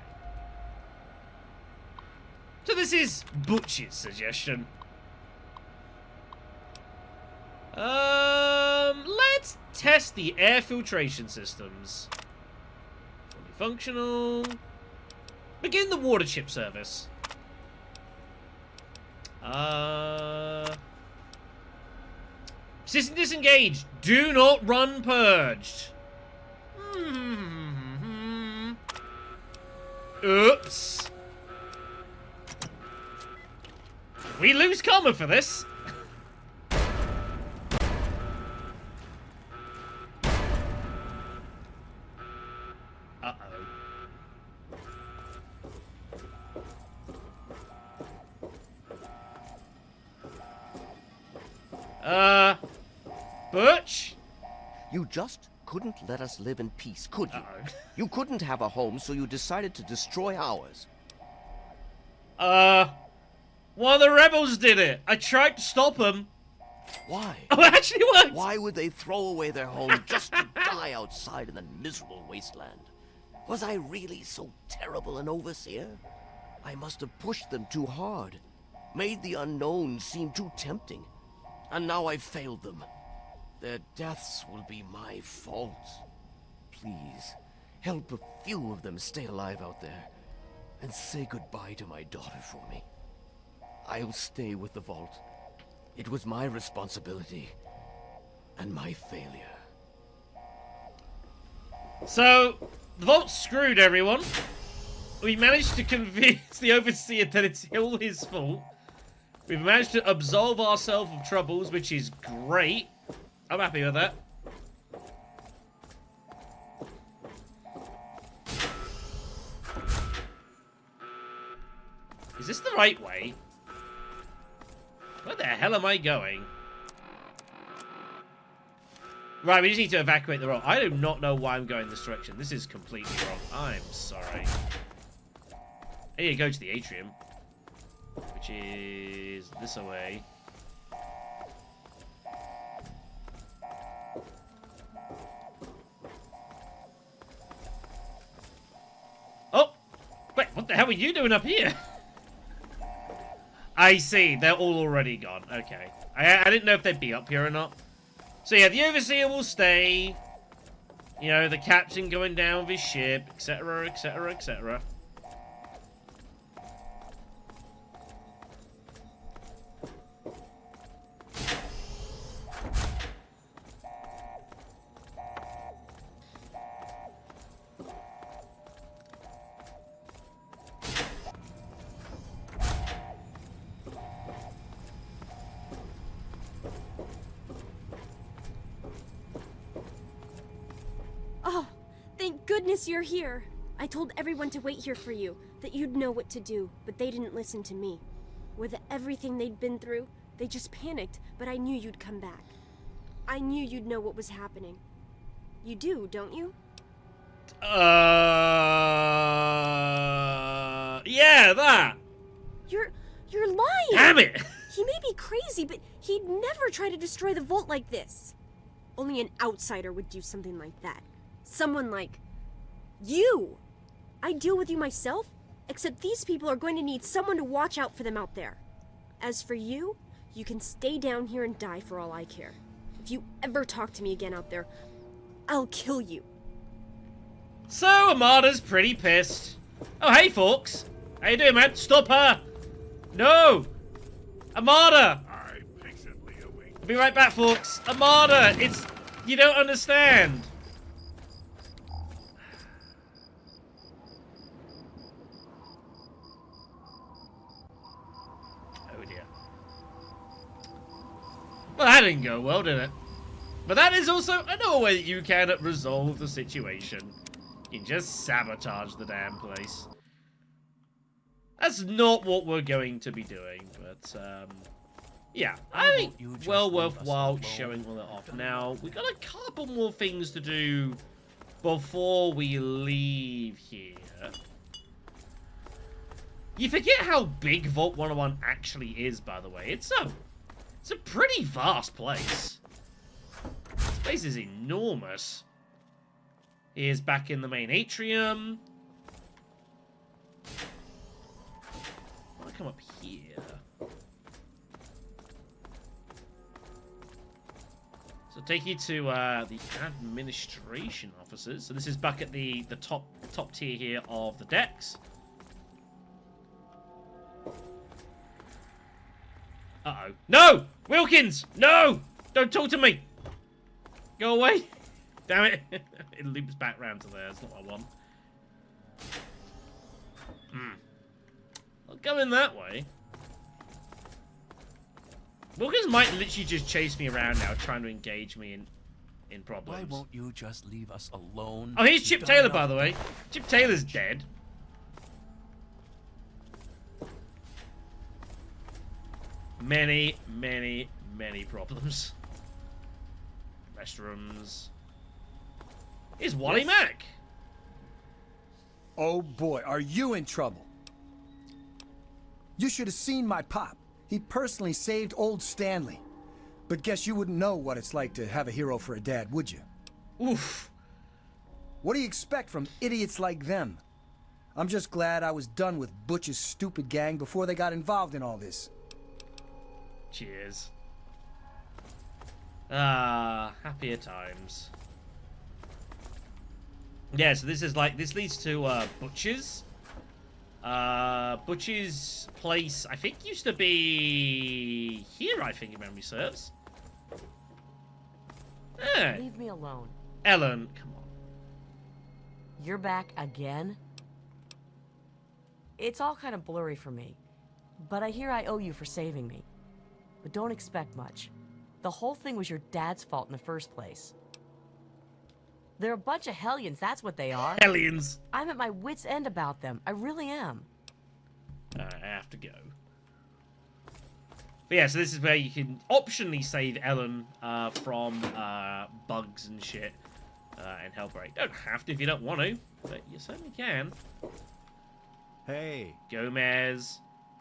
So this is Butch's suggestion. Let's test the air filtration systems. Fully functional. Begin the water chip service. System disengaged. Do not run purged. Oops. We lose karma for this. Butch? You just couldn't let us live in peace, could you? You couldn't have a home, so you decided to destroy ours. One of the rebels did it. I tried to stop them. Why? Oh, it actually worked. Why would they throw away their home just to die outside in the miserable wasteland? Was I really so terrible an overseer? I must have pushed them too hard, made the unknown seem too tempting, and now I've failed them. Their deaths will be my fault. Please, help a few of them stay alive out there, and say goodbye to my daughter for me. I'll stay with the Vault. It was my responsibility, and my failure. So, the Vault's screwed everyone. We managed to convince the Overseer that it's all his fault. We've managed to absolve ourselves of troubles, which is great. I'm happy with that. Is this the right way? Where the hell am I going? Right, we just need to evacuate the road. I do not know why I'm going this direction. This is completely wrong. I'm sorry. I need to go to the atrium, which is this away. Oh! Wait, what the hell are you doing up here? I see, they're all already gone. Okay. I didn't know if they'd be up here or not. So yeah, the Overseer will stay. You know, the captain going down with his ship, etc., etc., etc. Goodness you're here. I told everyone to wait here for you, that you'd know what to do, but they didn't listen to me. With everything they'd been through, they just panicked, but I knew you'd come back. I knew you'd know what was happening. You do, don't you? Yeah, that. You're lying. Damn it. He may be crazy, but he'd never try to destroy the Vault like this. Only an outsider would do something like that. Someone like you! I deal with you myself, except these people are going to need someone to watch out for them out there. As for you, you can stay down here and die for all I care. If you ever talk to me again out there, I'll kill you. So, Armada's pretty pissed. Oh, hey, folks. How you doing, man? Stop her! No! Armada! I patiently await. I'll be right back, folks. Armada, it's... You don't understand. Well, that didn't go well, did it? But that is also another way that you can resolve the situation. You can just sabotage the damn place. That's not what we're going to be doing, but, yeah, I think well worthwhile showing all that off. Now, we've got a couple more things to do before we leave here. You forget how big Vault 101 actually is, by the way. It's a pretty vast place. This place is enormous. Here's back in the main atrium. I'll come up here. So take you to the administration offices. So this is back at the top tier here of the decks. Uh-oh. No! Wilkins! No! Don't talk to me! Go away! Damn it! It loops back round to there. That's not what I want. Not going that way. Wilkins might literally just chase me around now, trying to engage me in problems. Why won't you just leave us alone? Oh, here's Chip Taylor, by the way. Chip Taylor's dead. Many, many, many problems. Restrooms. Here's Wally Mack. Oh boy, are you in trouble? You should have seen my pop. He personally saved old Stanley. But guess you wouldn't know what it's like to have a hero for a dad, would you? Oof. What do you expect from idiots like them? I'm just glad I was done with Butch's stupid gang before they got involved in all this. Cheers. Ah, happier times. Yeah, so this is like, this leads to Butch's. Butch's place, I think, used to be here, I think, if memory serves. Yeah. Leave me alone. Ellen, come on. You're back again? It's all kind of blurry for me, but I hear I owe you for saving me. But don't expect much. The whole thing was your dad's fault in the first place. They're a bunch of hellions, that's what they are. Hellions. I'm at my wit's end about them. I really am. I have to go. But yeah, so this is where you can optionally save Ellen from bugs and shit and Hellbreak. Don't have to if you don't want to, but you certainly can. Hey. Gomez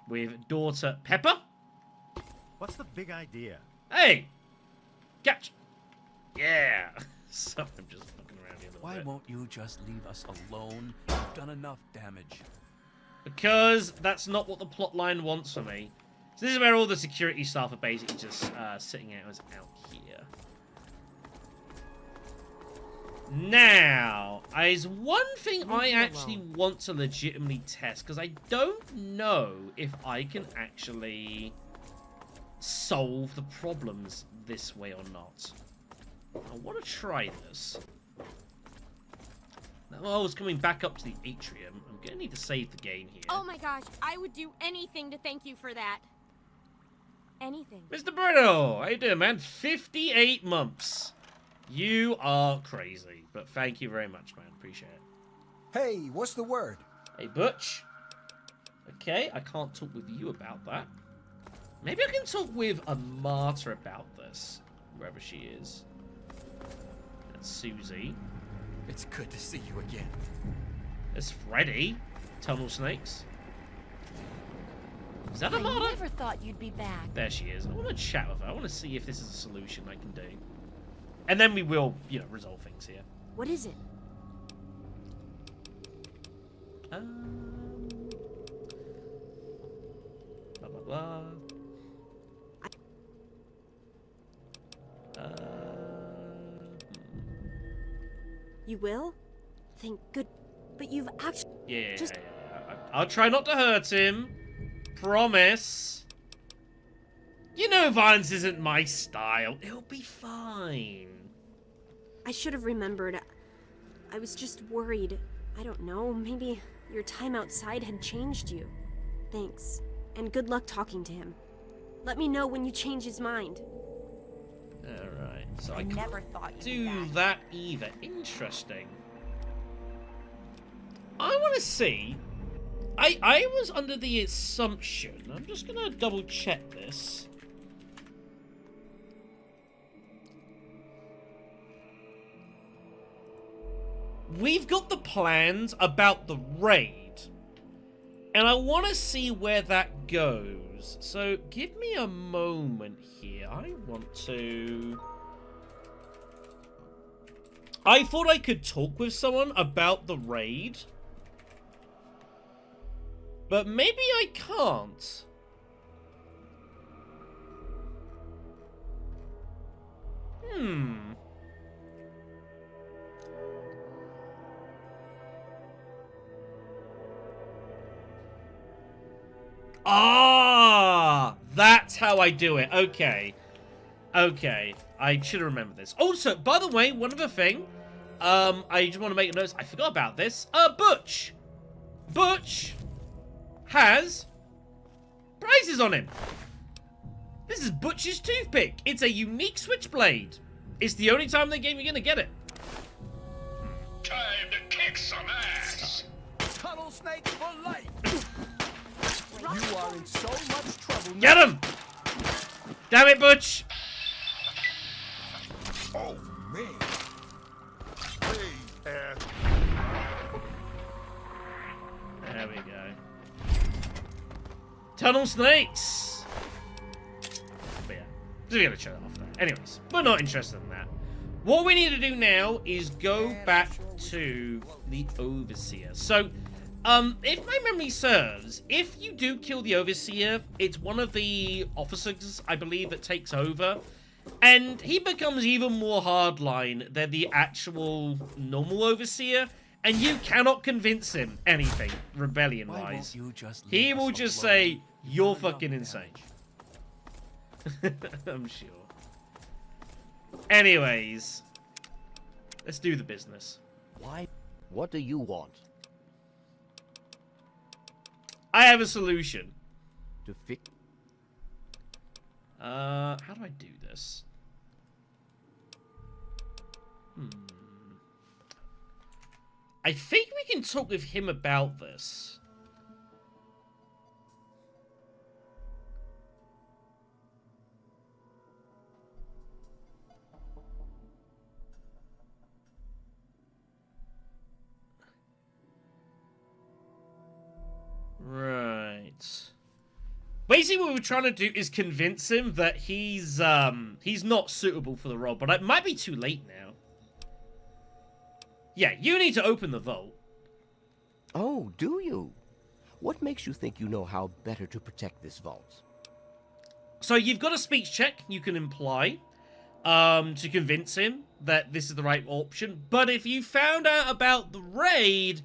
with daughter Pepper. What's the big idea? Hey! Catch! Yeah! So I'm just fucking around here a little Why bit. won't you just leave us alone? You've done enough damage. Because that's not what the plot line wants for me. So this is where all the security staff are basically just sitting out here. Now, is one thing I actually want to legitimately test, because I don't know if I can actually solve the problems this way or not. I want to try this. Now, I was coming back up to the atrium. I'm going to need to save the game here. Oh my gosh, I would do anything to thank you for that. Anything. Mr. Bruno, how you doing, man? 58 months. You are crazy, but thank you very much, man. Appreciate it. Hey, what's the word? Hey, Butch. Okay, I can't talk with you about that. Maybe I can talk with a martyr about this, wherever she is. That's Susie. It's good to see you again. There's Freddy. Tunnel Snakes. Is that a I martyr? never thought you'd be back. There she is. I want to chat with her. I want to see if this is a solution I can do. And then we will, you know, resolve things here. What is it? Blah, blah, blah. You will? Thank good. But you've actually... Yeah, just... I'll try not to hurt him. Promise. You know violence isn't my style. It'll be fine. I should have remembered. I was just worried. I don't know, maybe your time outside had changed you. Thanks. And good luck talking to him. Let me know when you change his mind. Alright, so I never thought you'd be do back. that either. Interesting. I want to see... I was under the assumption... I'm just going to double check this. We've got the plans about the raid. And I want to see where that goes. So, give me a moment here. I want to... I thought I could talk with someone about the raid. But maybe I can't. Ah, that's how I do it. Okay. Okay. I should have remembered this. Also, by the way, one other thing. I just want to make a note. I forgot about this. Butch. Butch has prizes on him. This is Butch's toothpick. It's a unique switchblade. It's the only time in the game you're going to get it. Time to kick some ass. Tunnel snake for life. You are in so much trouble. Get him! Damn it, Butch! Oh, man. Hey, There we go. Tunnel snakes! But yeah, just gonna shut it off there. Anyways, we're not interested in that. What we need to do now is go back to the Overseer. So, if my memory serves, if you do kill the Overseer, it's one of the officers, I believe, that takes over. And he becomes even more hardline than the actual normal Overseer. And you cannot convince him anything, rebellion-wise. He will just say, you're fucking insane. I'm sure. Anyways, let's do the business. Why? What do you want? I have a solution. To fix? How do I do this? I think we can talk with him about this. Right. Basically, what we're trying to do is convince him that he's not suitable for the role, but it might be too late now. Yeah, you need to open the vault. Oh, do you? What makes you think you know how better to protect this vault? So you've got a speech check you can imply to convince him that this is the right option. But if you found out about the raid,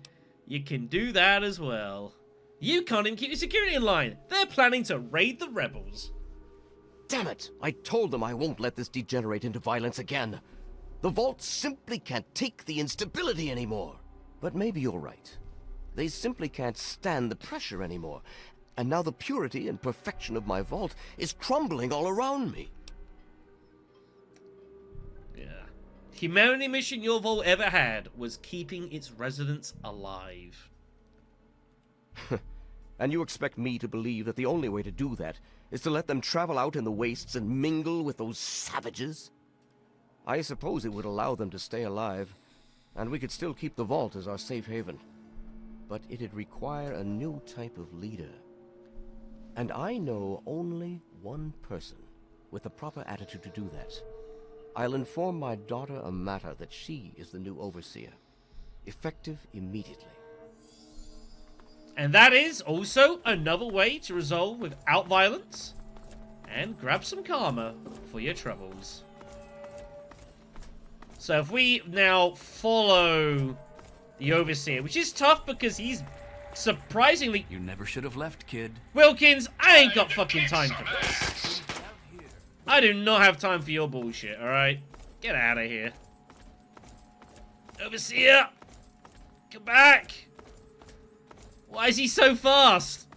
you can do that as well. You can't even keep your security in line. They're planning to raid the rebels. Damn it! I told them I won't let this degenerate into violence again. The vault simply can't take the instability anymore. But maybe you're right. They simply can't stand the pressure anymore. And now the purity and perfection of my vault is crumbling all around me. Yeah. Humanity mission your vault ever had was keeping its residents alive. And you expect me to believe that the only way to do that is to let them travel out in the wastes and mingle with those savages? I suppose it would allow them to stay alive, and we could still keep the vault as our safe haven. But it'd require a new type of leader. And I know only one person with the proper attitude to do that. I'll inform my daughter Amata that she is the new overseer. Effective immediately. And that is also another way to resolve without violence and grab some karma for your troubles. So if we now follow the Overseer, which is tough because he's surprisingly... You never should have left, kid. Wilkins, I ain't got fucking time for this. I do not have time for your bullshit, alright? Get out of here. Overseer! Come back! Why is he so fast?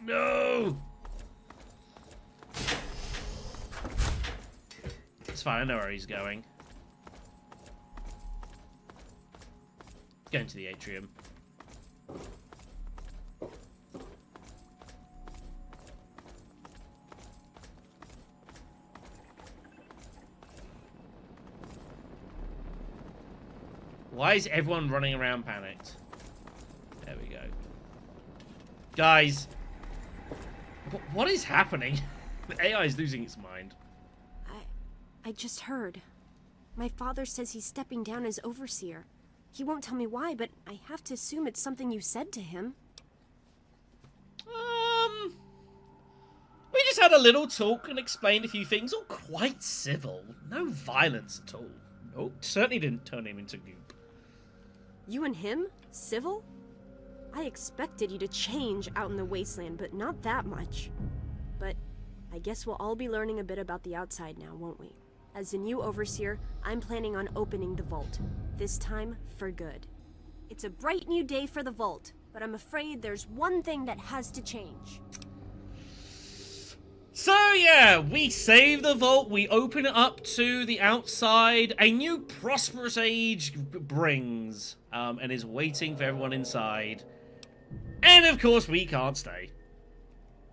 No! It's fine, I know where he's going. Going to the atrium. Why is everyone running around panicked? There we go. Guys. What is happening? The AI is losing its mind. I just heard. My father says he's stepping down as overseer. He won't tell me why, but I have to assume it's something you said to him. We just had a little talk and explained a few things, all quite civil. No violence at all. Nope, certainly didn't turn him into goop. You and him? Civil? I expected you to change out in the wasteland, but not that much. But I guess we'll all be learning a bit about the outside now, won't we? As the new overseer, I'm planning on opening the vault. This time, for good. It's a bright new day for the vault, but I'm afraid there's one thing that has to change. So yeah, we save the vault, we open it up to the outside, a new prosperous age brings, and is waiting for everyone inside. And of course, we can't stay.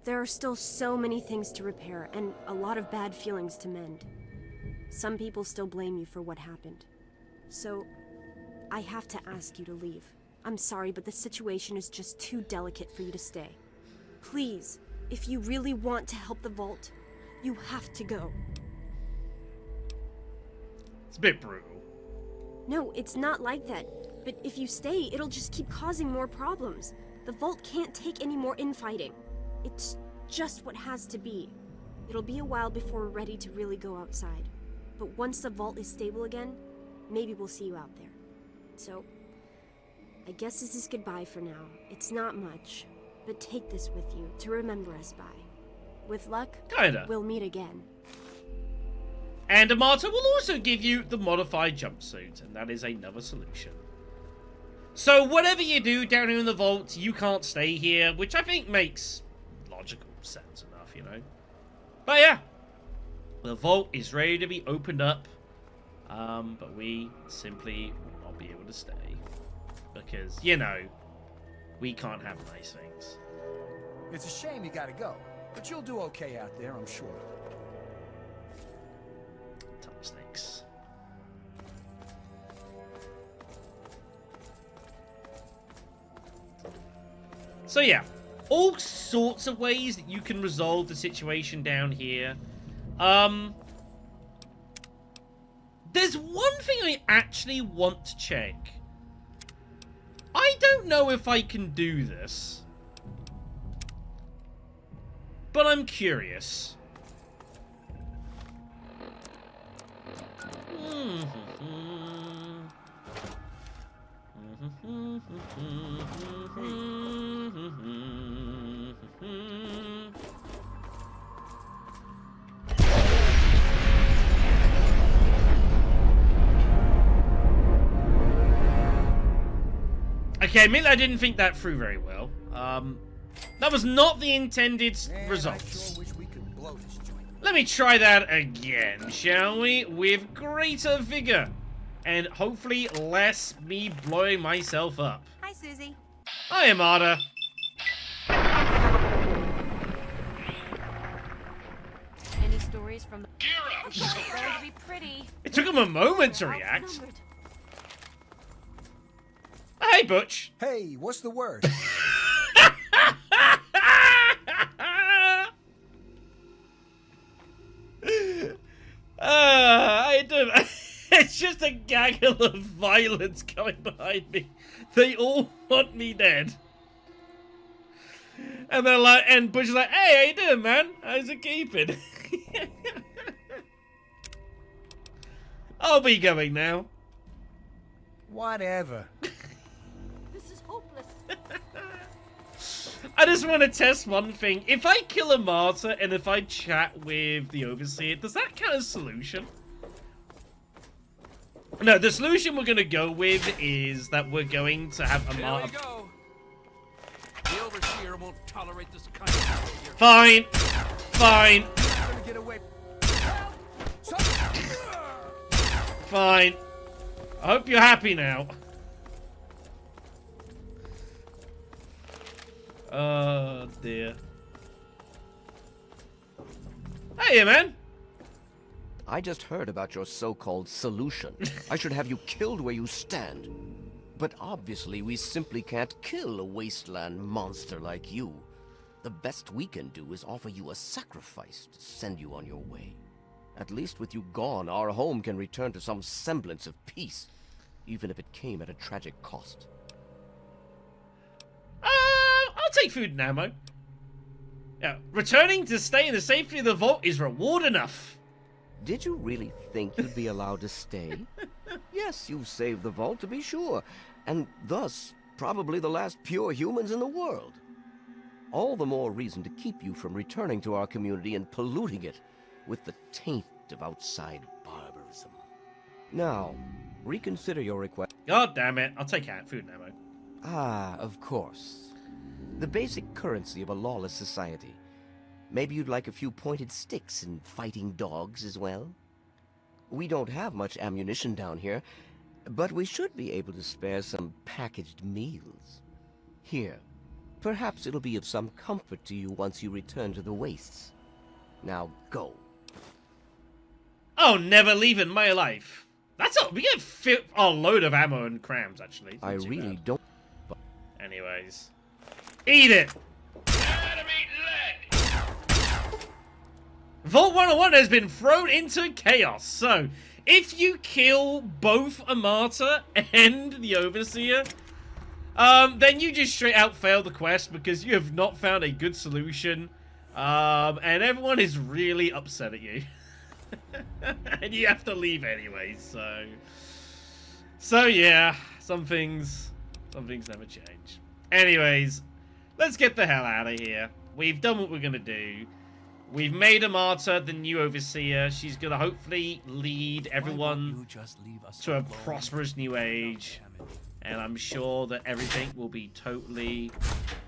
There are still so many things to repair, and a lot of bad feelings to mend. Some people still blame you for what happened. So, I have to ask you to leave. I'm sorry, but the situation is just too delicate for you to stay. Please, if you really want to help the vault, you have to go. It's a bit brutal. No, it's not like that. But if you stay, it'll just keep causing more problems. The vault can't take any more infighting. It's just what has to be. It'll be a while before we're ready to really go outside. But once the vault is stable again, maybe we'll see you out there. So, I guess this is goodbye for now. It's not much, but take this with you to remember us by. With luck, Kinda. We'll meet again. And Amata will also give you the modified jumpsuit, and that is another solution. So whatever you do down here in the vault, you can't stay here, which I think makes logical sense enough, you know. But yeah, the vault is ready to be opened up, but we simply will not be able to stay. Because, you know, we can't have nice things. It's a shame you gotta go, but you'll do okay out there, I'm sure. Snakes. So yeah, all sorts of ways that you can resolve the situation down here. There's one thing I actually want to check. I don't know if I can do this, but I'm curious. Okay, admit I didn't think that through very well. That was not the intended result. Sure wish we could blow this joint. Let me try that again, shall we? With greater vigor. And hopefully less me blowing myself up. Hi, Susie. Hi, Amata. Any stories from the... Gear up, It's going soldier! to be pretty. It took him a moment to react. Hey, Butch. Hey, what's the word? I don't. It's just a gaggle of violence coming behind me. They all want me dead. And they're like, and Butch is like, hey, how you doing, man? How's it keeping? I'll be going now. Whatever. This is hopeless. I just want to test one thing. If I kill a martyr and if I chat with the Overseer, does that count as solution? No, the solution we're going to go with is that we're going to have a martyr. There we go. The Overseer won't tolerate this kind of behavior. Fine. Fine. Get away. Fine. I hope you're happy now. Oh, dear. Hey, man. I just heard about your so-called solution. I should have you killed where you stand. But obviously, we simply can't kill a wasteland monster like you. The best we can do is offer you a sacrifice to send you on your way. At least with you gone, our home can return to some semblance of peace, even if it came at a tragic cost. I'll take food and ammo. Yeah, returning to stay in the safety of the vault is reward enough. Did you really think you'd be allowed to stay? Yes, you've saved the vault, to be sure, and thus, probably the last pure humans in the world. All the more reason to keep you from returning to our community and polluting it with the taint of outside barbarism. Now, reconsider your request. God damn it, I'll take out food and ammo. Ah, of course. The basic currency of a lawless society. Maybe you'd like a few pointed sticks and fighting dogs as well? We don't have much ammunition down here, but we should be able to spare some packaged meals. Here, perhaps it'll be of some comfort to you once you return to the wastes. Now go. Never leave in my life. That's all. We get a load of ammo and crams, actually. I really don't. Anyways, eat it. Vault 101 has been thrown into chaos. So, if you kill both Amata and the Overseer, then you just straight out fail the quest because you have not found a good solution. And everyone is really upset at you. And you have to leave anyway, so yeah, some things never change. Anyways, let's get the hell out of here. We've done what we're gonna do. We've made Amata the new Overseer. She's gonna hopefully lead everyone to a prosperous new age, and I'm sure that everything will be totally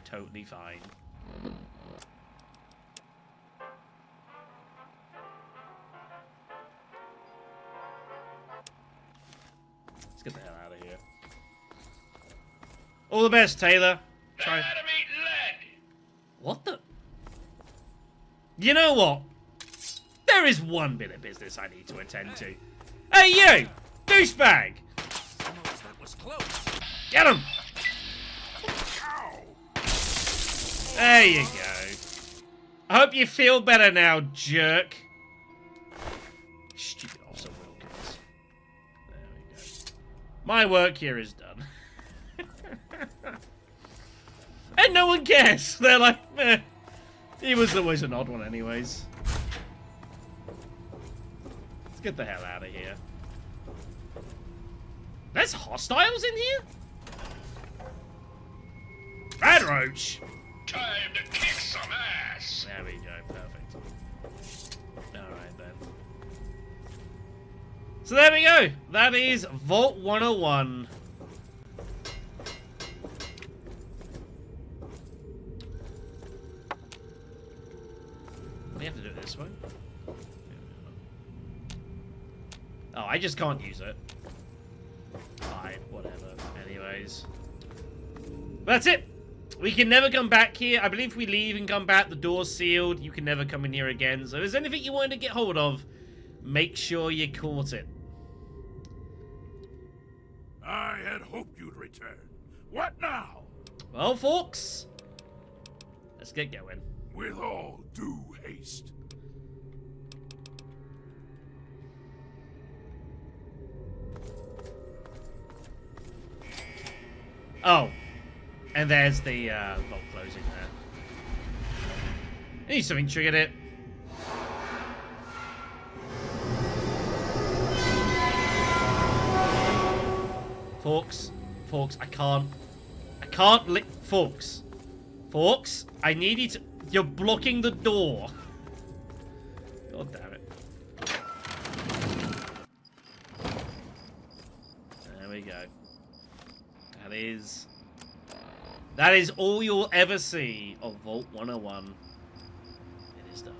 fine. Let's get the hell out of here. All the best, Taylor. Try. What the? You know what? There is one bit of business I need to attend to. Hey, you! Douchebag! That was close. Get him! There you go. I hope you feel better now, jerk. Stupid Officer Wilkins. There we go. My work here is done. And no one cares. They're like, meh. He was always an odd one anyways. Let's get the hell out of here. There's hostiles in here? Red Roach! Time to kick some ass! There we go, perfect. Alright then. So there we go. That is Vault 101. We have to do it this way. Oh, I just can't use it. Fine, whatever. Anyways. That's it! We can never come back here. I believe if we leave and come back, the door's sealed. You can never come in here again. So if there's anything you wanted to get hold of, make sure you caught it. I had hoped you'd return. What now? Well, folks, let's get going. With all due haste. Oh, and there's the vault closing there. I need something triggered it. Forks, I can't Forks, I need you to, you're blocking the door. God damn it. There we go. That is all you'll ever see of Vault 101. It is done.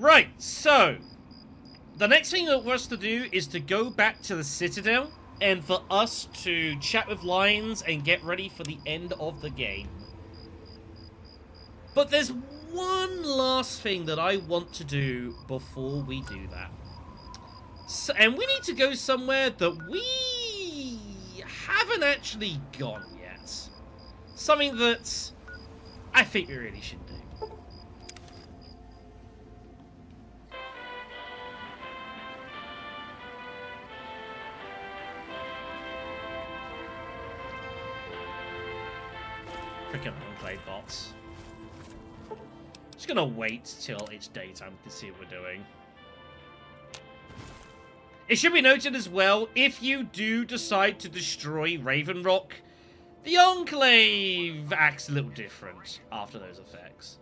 Right, so the next thing for us to do is to go back to the Citadel and for us to chat with Lions and get ready for the end of the game. But there's one last thing that I want to do before we do that. So, and we need to go somewhere that we haven't actually gone yet. Something that I think we really should do. Freaking Enclave bots. Just gonna wait till it's daytime to see what we're doing. It should be noted as well, if you do decide to destroy Raven Rock, the Enclave acts a little different after those effects.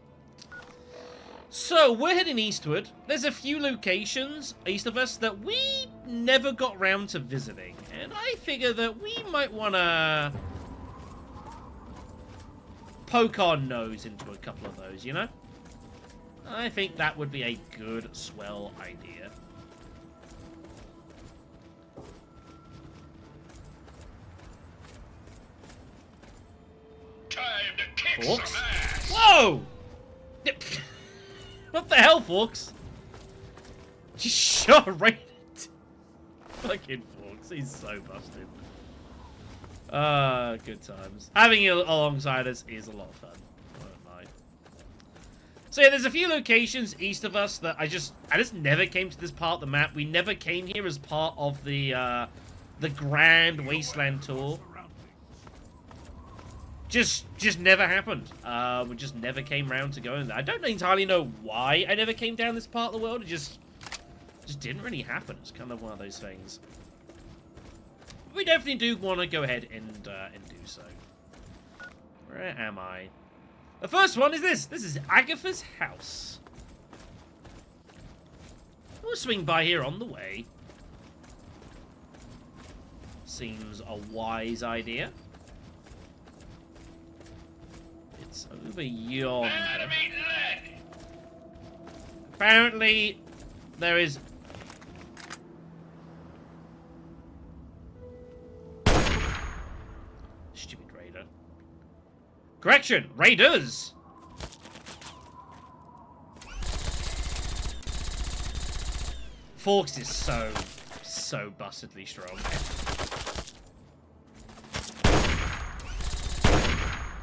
So, we're heading eastward. There's a few locations east of us that we never got round to visiting. And I figure that we might want to poke our nose into a couple of those, you know? I think that would be a good, swell idea. Time to kick Forks? some ass. Whoa! What the hell, Forks? Just shot right at fucking Forks. He's so busted. Good times. Having it alongside us is a lot of fun. Won't lie. So yeah, there's a few locations east of us that I just never came to this part of the map. We never came here as part of the Grand Wasteland tour. Just never happened. We just never came round to going there. I don't entirely know why I never came down this part of the world. It just didn't really happen. It's kind of one of those things. We definitely do want to go ahead and do so. Where am I? The first one is this. This is Agatha's house. We'll swing by here on the way. Seems a wise idea. It's over yonder. Apparently, there is... Stupid raider. Correction! Raiders! Forks is so bustedly strong.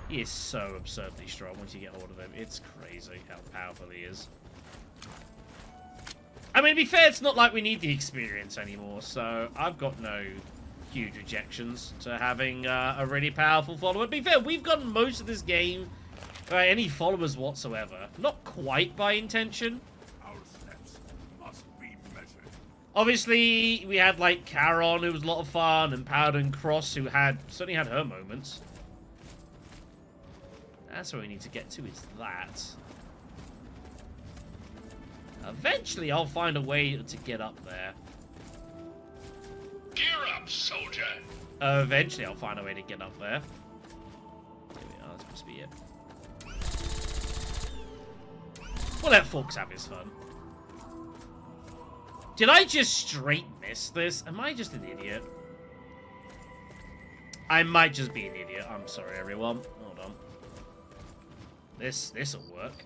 He is so absurdly strong once you get hold of him. It's crazy how powerful he is. I mean, to be fair, it's not like we need the experience anymore, so I've got no huge objections to having a really powerful follower. To be fair, we've gotten most of this game by any followers whatsoever. Not quite by intention. Our steps must be measured. Obviously, we had, like, Charon, who was a lot of fun, and Paladin Cross, who certainly had her moments. That's where we need to get to, is that. Eventually, I'll find a way to get up there. Gear up, soldier. Eventually, I'll find a way to get up there. Here we are, that must be it. We'll let Forks have his fun. Did I just straight miss this? Am I just an idiot? I might just be an idiot. I'm sorry, everyone. Hold on. This'll work.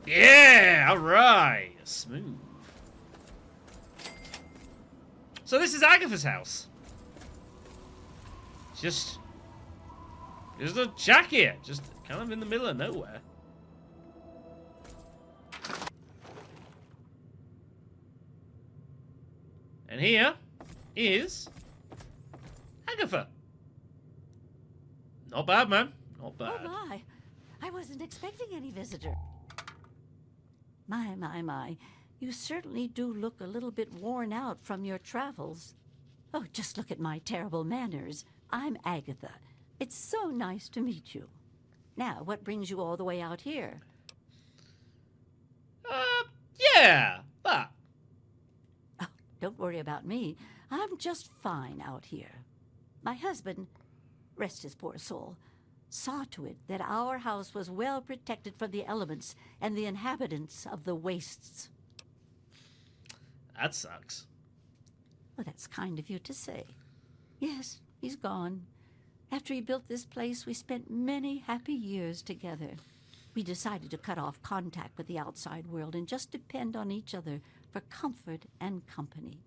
Yeah, all right. Smooth. So this is Agatha's house. Just a shack here, just kind of in the middle of nowhere. And here is Agatha. Not bad, man. Not bad. Oh my, I wasn't expecting any visitor. My. You certainly do look a little bit worn out from your travels. Oh, just look at my terrible manners. I'm Agatha. It's so nice to meet you. Now, what brings you all the way out here? Yeah, that. Oh, don't worry about me. I'm just fine out here. My husband, rest his poor soul, saw to it that our house was well protected from the elements and the inhabitants of the wastes. That sucks. Well, that's kind of you to say. Yes, he's gone. After he built this place, we spent many happy years together. We decided to cut off contact with the outside world and just depend on each other for comfort and company.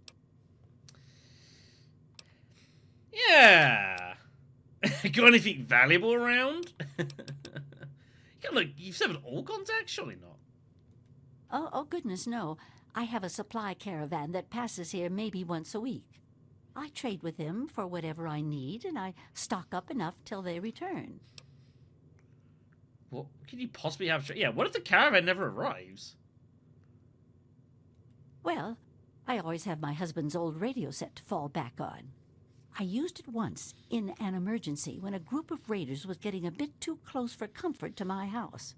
Yeah. Got anything valuable around? You've severed all contact? Surely not. Oh, goodness, no. I have a supply caravan that passes here maybe once a week. I trade with them for whatever I need, and I stock up enough till they return. What could you possibly have? Yeah, what if the caravan never arrives? Well, I always have my husband's old radio set to fall back on. I used it once in an emergency when a group of raiders was getting a bit too close for comfort to my house.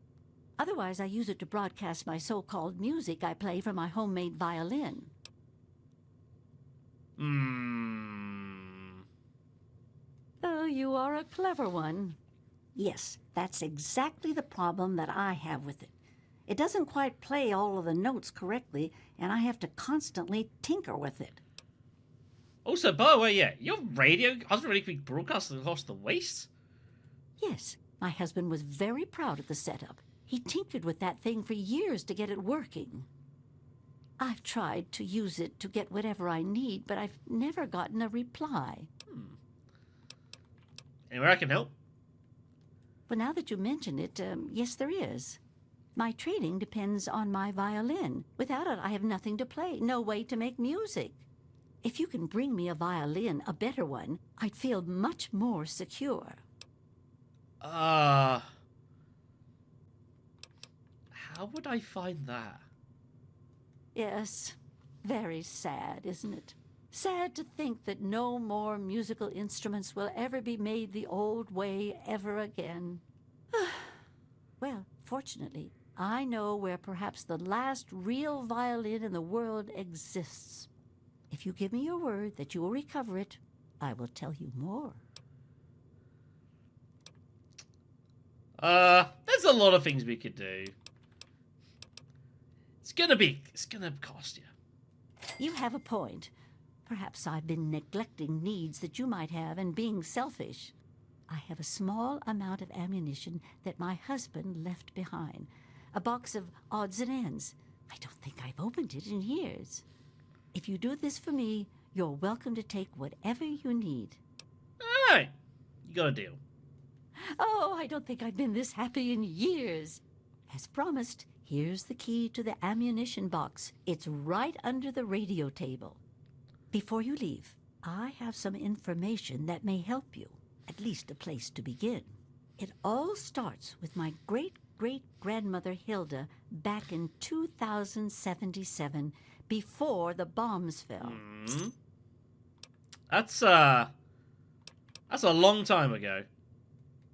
Otherwise, I use it to broadcast my so-called music I play from my homemade violin. Oh, you are a clever one. Yes, that's exactly the problem that I have with it. It doesn't quite play all of the notes correctly, and I have to constantly tinker with it. Also, by the way, yeah, your radio hasn't really been broadcasted across the waste? Yes, my husband was very proud of the setup. He tinkered with that thing for years to get it working. I've tried to use it to get whatever I need, but I've never gotten a reply. Anywhere I can help? Well, now that you mention it, yes, there is. My trading depends on my violin. Without it, I have nothing to play, no way to make music. If you can bring me a violin, a better one, I'd feel much more secure. How would I find that? Yes, very sad, isn't it? Sad to think that no more musical instruments will ever be made the old way ever again. Well, fortunately, I know where perhaps the last real violin in the world exists. If you give me your word that you will recover it, I will tell you more. There's a lot of things we could do. It's gonna cost you. You have a point. Perhaps I've been neglecting needs that you might have and being selfish. I have a small amount of ammunition that my husband left behind. A box of odds and ends. I don't think I've opened it in years. If you do this for me, you're welcome to take whatever you need. All right. You got a deal. Oh, I don't think I've been this happy in years. As promised, here's the key to the ammunition box. It's right under the radio table. Before you leave, I have some information that may help you, at least a place to begin. It all starts with my great-great-grandmother Hilda back in 2077, before the bombs fell. That's a long time ago.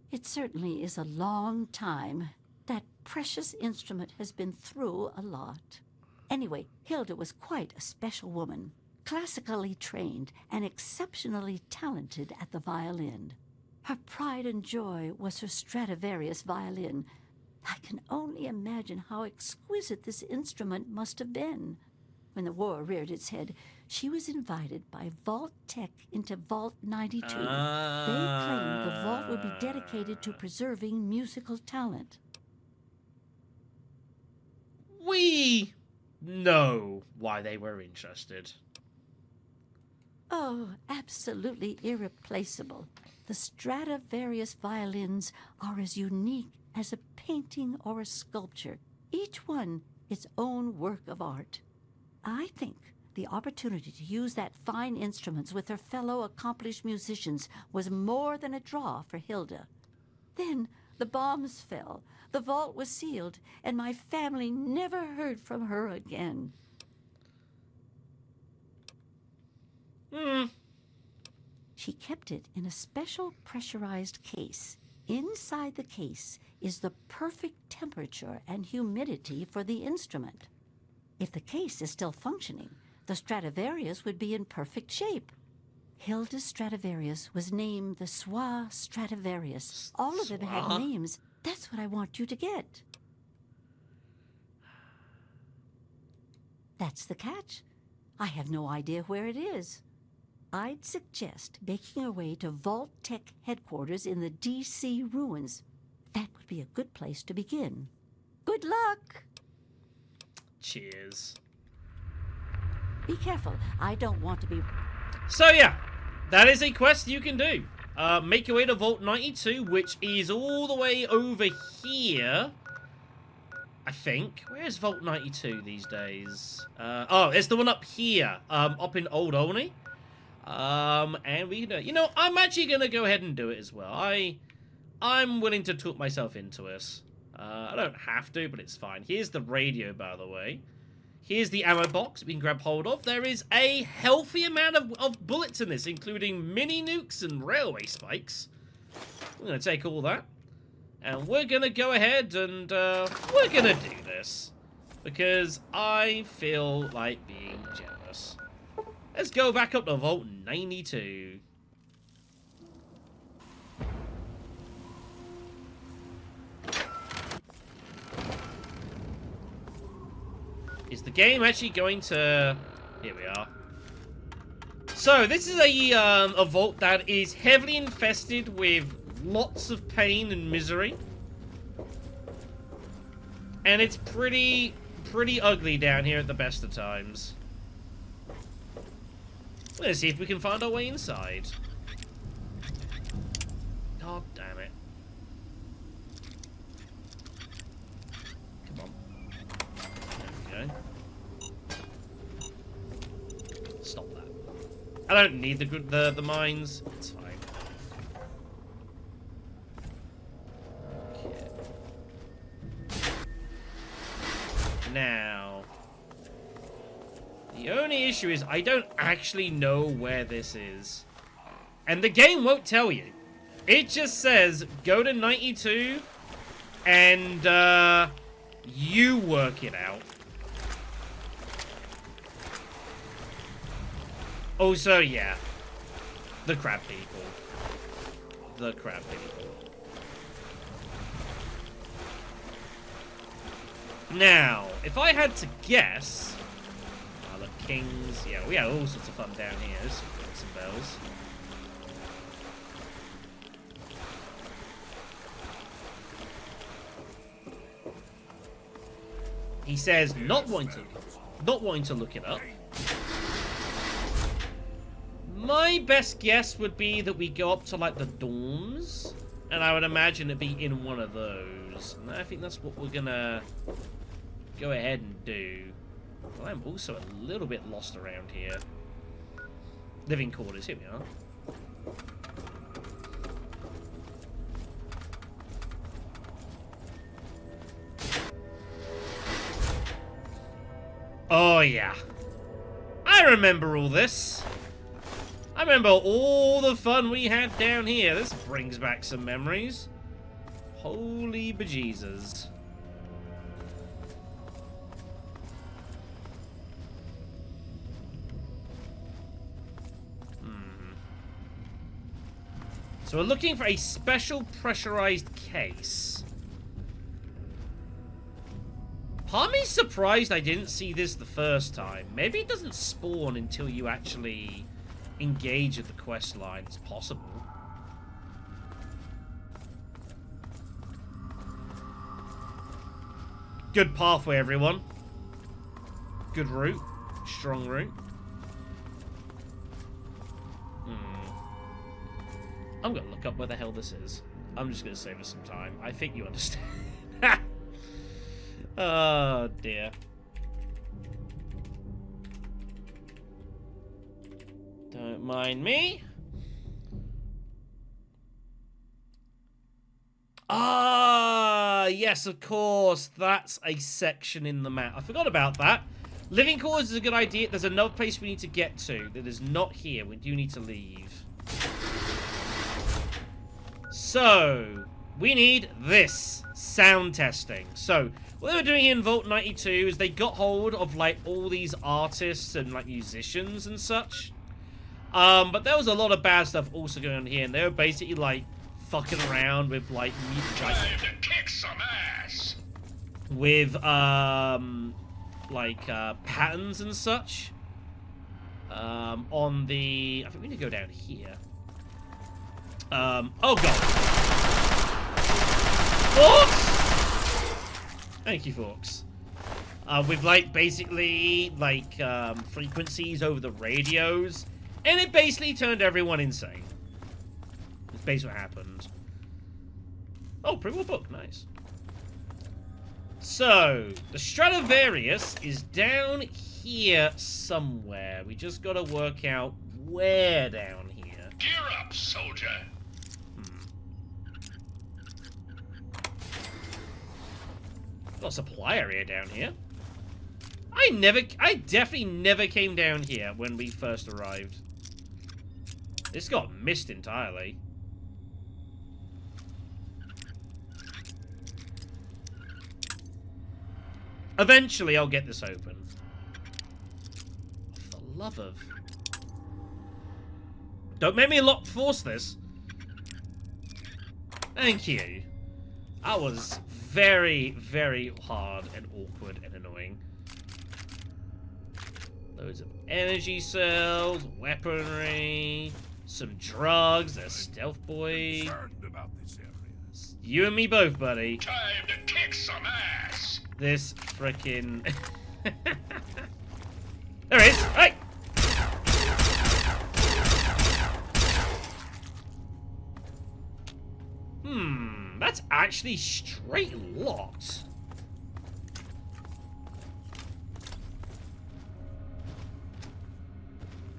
It certainly is a long time. That precious instrument has been through a lot. Anyway, Hilda was quite a special woman, classically trained and exceptionally talented at the violin. Her pride and joy was her Stradivarius violin. I can only imagine how exquisite this instrument must have been. When the war reared its head, she was invited by Vault Tech into Vault 92. They claimed the vault would be dedicated to preserving musical talent. We know why they were interested. Oh, absolutely irreplaceable. The Stradivarius violins are as unique as a painting or a sculpture, each one its own work of art. I think the opportunity to use that fine instruments with her fellow accomplished musicians was more than a draw for Hilda. Then the bombs fell, the vault was sealed, and my family never heard from her again. She kept it in a special pressurized case. Inside the case is the perfect temperature and humidity for the instrument. If the case is still functioning, the Stradivarius would be in perfect shape. Hilda Stradivarius was named the Swa Stradivarius. All of them had names. That's what I want you to get. That's the catch. I have no idea where it is. I'd suggest making your way to Vault Tech headquarters in the D.C. ruins. That would be a good place to begin. Good luck! Cheers. Be careful. I don't want to be... So yeah, that is a quest you can do. Make your way to Vault 92, which is all the way over here. I think. Where's Vault 92 these days? Oh, it's the one up here. Up in Old Olney. And we can, you know, I'm actually going to go ahead and do it as well. I'm willing to talk myself into it. I don't have to, but it's fine. Here's the radio, by the way. Here's the ammo box we can grab hold of. There is a healthy amount of bullets in this, including mini nukes and railway spikes. I'm going to take all that. And we're going to go ahead and we're going to do this. Because I feel like being generous. Let's go back up to Vault 92. Is the game actually going to... Here we are. So, this is a vault that is heavily infested with lots of pain and misery. And it's pretty ugly down here at the best of times. Let's see if we can find our way inside. God damn it. Come on. There we go. Stop that. I don't need the mines. It's fine. Okay. Now, the only issue is I don't actually know where this is. And the game won't tell you. It just says, go to 92 and you work it out. Also, yeah. The crab people. The crab people. Now, if I had to guess... the kings... Yeah, we had all sorts of fun down here. This is ringing some bells. He says not wanting to look it up. My best guess would be that we go up to like the dorms, and I would imagine it'd be in one of those. And I think that's what we're gonna go ahead and do. Well, I'm also a little bit lost around here. Living quarters, here we are. Oh, yeah. I remember all this. I remember all the fun we had down here. This brings back some memories. Holy bejesus. So we're looking for a special pressurized case. Part of me's surprised I didn't see this the first time. Maybe it doesn't spawn until you actually engage at the quest line. It's possible. Good pathway, everyone. Good route. Strong route. I'm gonna look up where the hell this is. I'm just gonna save us some time. I think you understand. Oh, dear. Don't mind me. Ah, yes, of course. That's a section in the map. I forgot about that. Living quarters is a good idea. There's another place we need to get to that is not here. We do need to leave. So, we need this. Sound testing. So, what they were doing in Vault 92 is they got hold of, like, all these artists and, like, musicians and such. But there was a lot of bad stuff also going on here, and they were basically like fucking around with like Time to kick some ass. with patterns and such. On the, I think we need to go down here. Oh god. Forks! Thank you, Forks. With like basically like frequencies over the radios, and it basically turned everyone insane. That's basically what happened. Oh, print book, nice. So the Stradivarius is down here somewhere. We just gotta work out where down here. Gear up, soldier. Got a supply area down here. I definitely never came down here when we first arrived. This got missed entirely. Eventually, I'll get this open. For the love of... Don't make me force this. Thank you. That was very, very hard and awkward and annoying. Loads of energy cells, weaponry, some drugs, a stealth boy. About this area. You and me both, buddy. Time to kick some ass. This frickin' there it is! Hey! That's actually straight locked.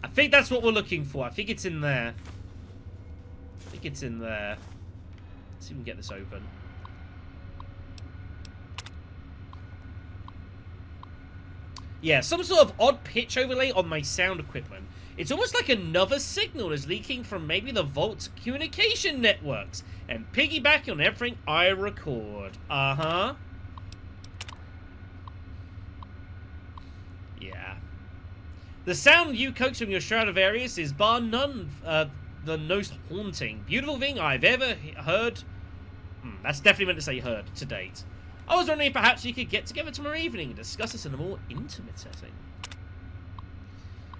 I think that's what we're looking for. I think it's in there. I think it's in there. Let's see if we can get this open. Yeah, some sort of odd pitch overlay on my sound equipment. It's almost like another signal is leaking from maybe the Vault's communication networks and piggybacking on everything I record. Uh-huh. Yeah. The sound you coax from your Stradivarius is bar none the most haunting, beautiful thing I've ever heard. That's definitely meant to say heard to date. I was wondering if perhaps we could get together tomorrow evening and discuss this in a more intimate setting.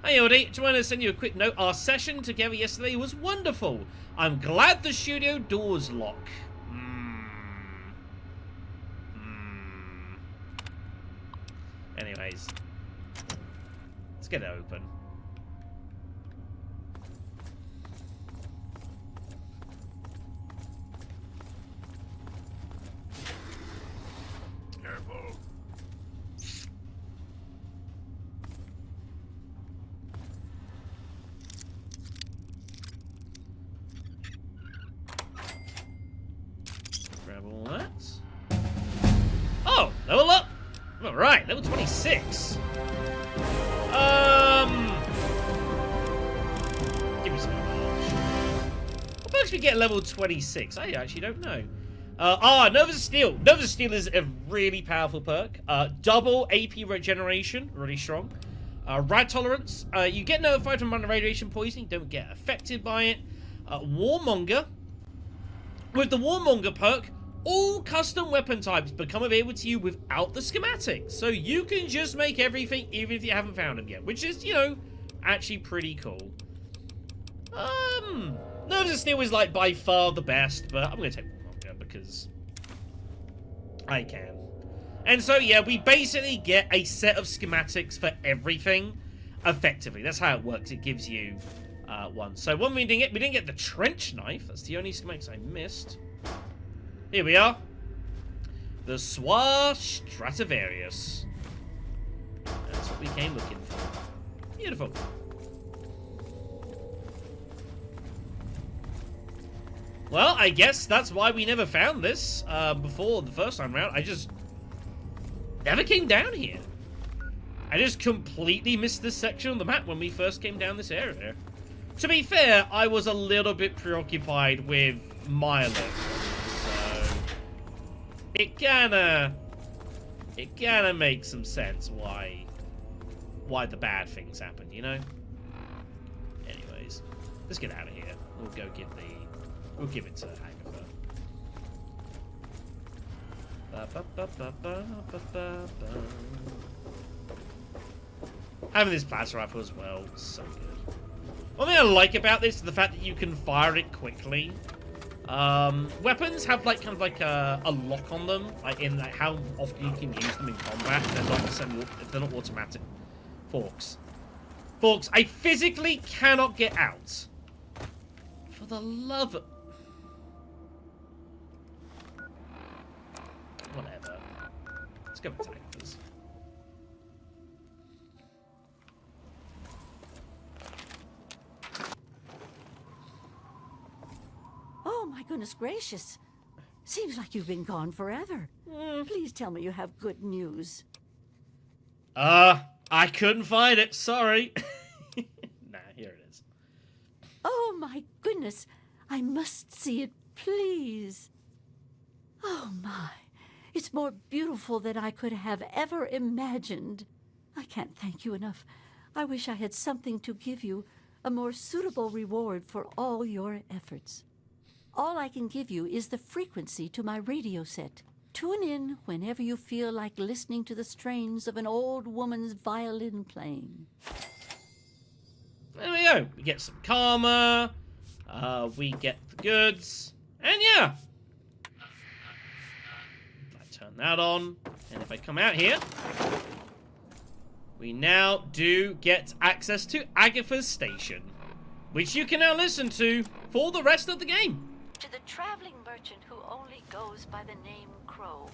Hey, Odie, just wanted to send you a quick note. Our session together yesterday was wonderful. I'm glad the studio doors lock. Anyways, let's get it open. Careful. Grab all that. Oh, level up. All right, level 26. Give me some knowledge. What makes me get level 26? I actually don't know. Nova Steel. Nova Steel is a really powerful perk. Double AP regeneration, really strong. Rad tolerance. You get notified from radiation poisoning. Don't get affected by it. Warmonger. With the Warmonger perk, all custom weapon types become available to you without the schematics. So you can just make everything even if you haven't found them yet. Which is, you know, actually pretty cool. Nova Steel is like by far the best, but I'm going to take Warmonger because I can. And so, yeah, we basically get a set of schematics for everything, effectively. That's how it works. It gives you one. So when we didn't get the trench knife. That's the only schematics I missed. Here we are. The Stradivarius. That's what we came looking for. Beautiful. Well, I guess that's why we never found this before the first time around. I just never came down here. I just completely missed this section on the map when we first came down this area. To be fair, I was a little bit preoccupied with mileage, so it kinda makes some sense why the bad things happen, you know? Anyways. Anyways, let's get out of here. We'll go get the... We'll give it to Agatha. Having this blast rifle as well, so good. One thing I like about this is the fact that you can fire it quickly. Weapons have like kind of like a lock on them, like in like how often you can use them in combat. They're not automatic. Forks, I physically cannot get out. For the love of... Whatever. Let's go with Tigers. Oh, my goodness gracious. Seems like you've been gone forever. Please tell me you have good news. I couldn't find it. Sorry. Nah, here it is. Oh, my goodness. I must see it, please. Oh, my. It's more beautiful than I could have ever imagined. I can't thank you enough. I wish I had something to give you, a more suitable reward for all your efforts. All I can give you is the frequency to my radio set. Tune in whenever you feel like listening to the strains of an old woman's violin playing. There we go. We get some karma. We get the goods. And yeah. I turn that on. And if I come out here, we now do get access to Agatha's station, which you can now listen to for the rest of the game. To the traveling merchant who only goes by the name Crow,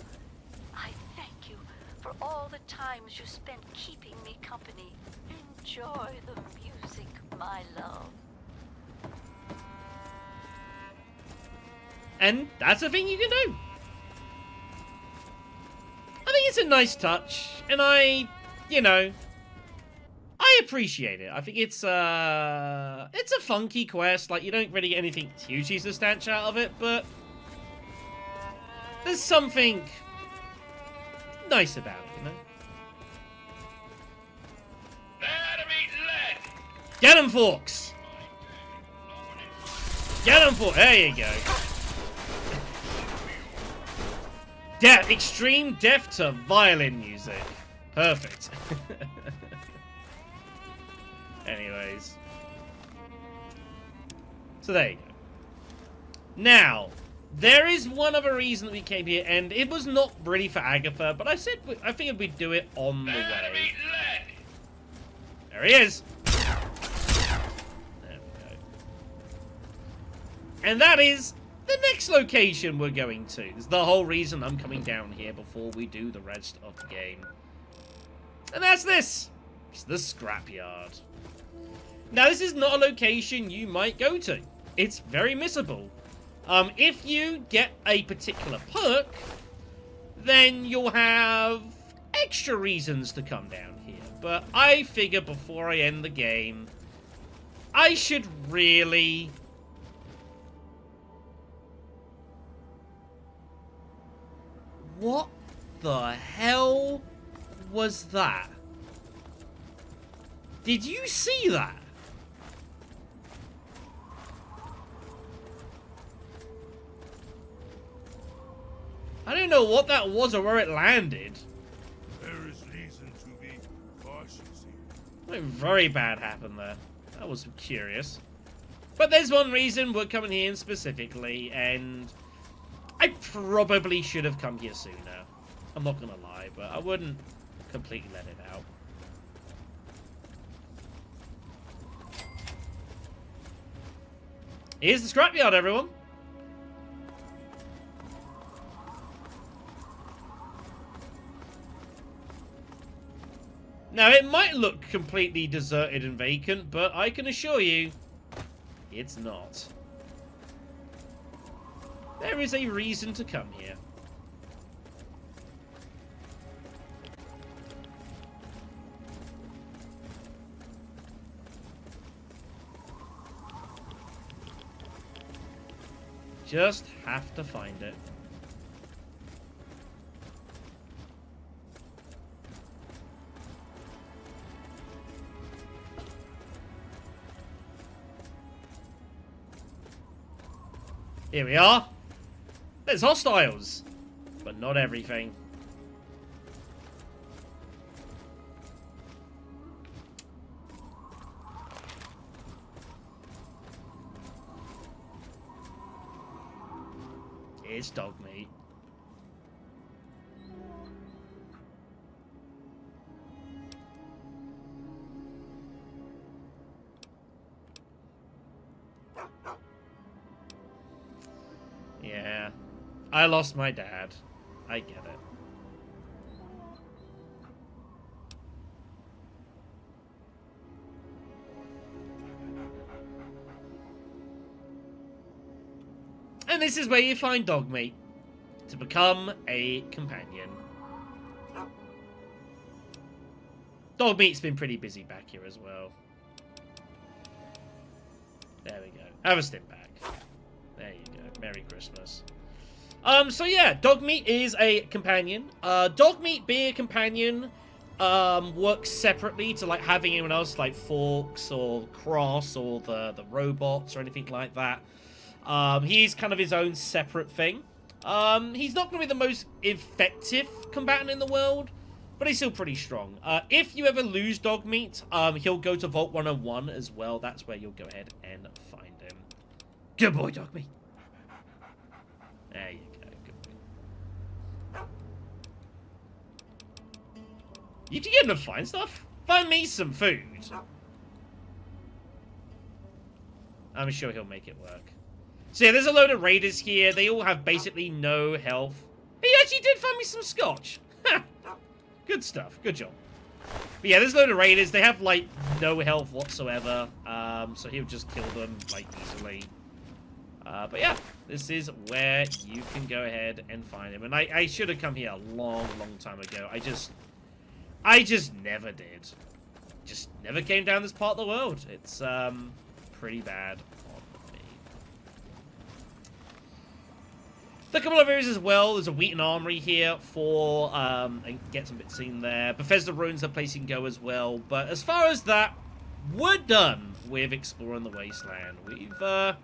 I thank you for all the times you spent keeping me company. Enjoy the music, my love. And that's a thing you can do. I think it's a nice touch, and I appreciate it. I think it's a funky quest. Like, you don't really get anything hugely substantial out of it, but there's something nice about it, you know? Get him, Forks! Get him, Forks! There you go. Extreme death to violin music. Perfect. Anyways. So there you go. Now, there is one other reason that we came here, and it was not really for Agatha, but I figured we'd do it on the way. There he is. There we go. And that is the next location we're going to. It's the whole reason I'm coming down here before we do the rest of the game. And that's this. It's the scrapyard. Now, this is not a location you might go to. It's very missable. If you get a particular perk, then you'll have extra reasons to come down here. But I figure before I end the game, I should really... What the hell was that? Did you see that? I don't know what that was or where it landed. There is reason to be cautious here. Something very bad happened there. That was curious. But there's one reason we're coming here specifically, and I probably should have come here sooner. I'm not gonna lie, but I wouldn't completely let it out. Here's the scrapyard, everyone. Now, it might look completely deserted and vacant, but I can assure you, it's not. There is a reason to come here. Just have to find it. Here we are. There's hostiles, but not everything. It's dog meat. Yeah. I lost my dad. I get it. And this is where you find dog meat to become a companion. Dog meat's been pretty busy back here as well. There we go. Have a step back. There you go. Merry Christmas. So yeah, dog meat is a companion. Dog meat being a companion works separately to like having anyone else like Forks or Cross or the robots or anything like that. He's kind of his own separate thing. He's not going to be the most effective combatant in the world, but he's still pretty strong. If you ever lose dog meat, he'll go to Vault 101 as well. That's where you'll go ahead and find him. Good boy, dog meat. There you go. Good boy. You can get him to find stuff. Find me some food. I'm sure he'll make it work. So yeah, there's a load of raiders here. They all have basically no health. He actually did find me some scotch. Good stuff. Good job. But yeah, there's a load of raiders. They have, like, no health whatsoever. So he'll just kill them, like, easily. But yeah, this is where you can go ahead and find him. And I should have come here a long, long time ago. I just never did. Just never came down this part of the world. It's, pretty bad. A couple of areas as well. There's a Wheaton Armory here for, and get some bits seen there. Bethesda Ruins are a place you can go as well. But as far as that, we're done with exploring the Wasteland. We've,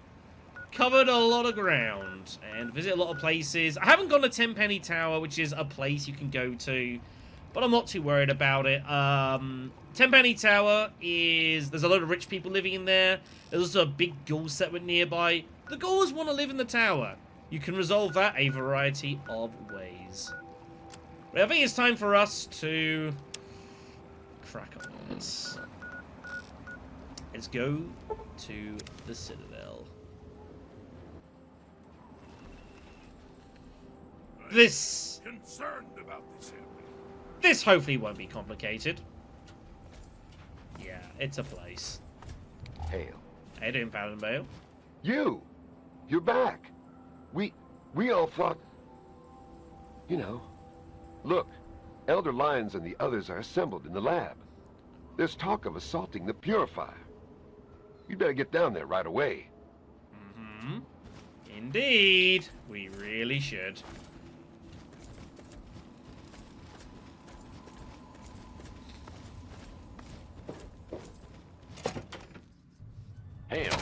covered a lot of ground and visited a lot of places. I haven't gone to Tenpenny Tower, which is a place you can go to, but I'm not too worried about it. Tenpenny Tower is... There's a lot of rich people living in there. There's also a big ghoul settlement nearby. The ghouls want to live in the tower. You can resolve that a variety of ways. But I think it's time for us to crack on this. Let's go to the Citadel. Concerned about this area. This hopefully won't be complicated. Yeah, it's a place. Hail. How you doing, Paladin Bale? You're back. We all thought... You know. Look, Elder Lyons and the others are assembled in the lab. There's talk of assaulting the Purifier. You better get down there right away. Mm-hmm. Indeed. We really should. Hail.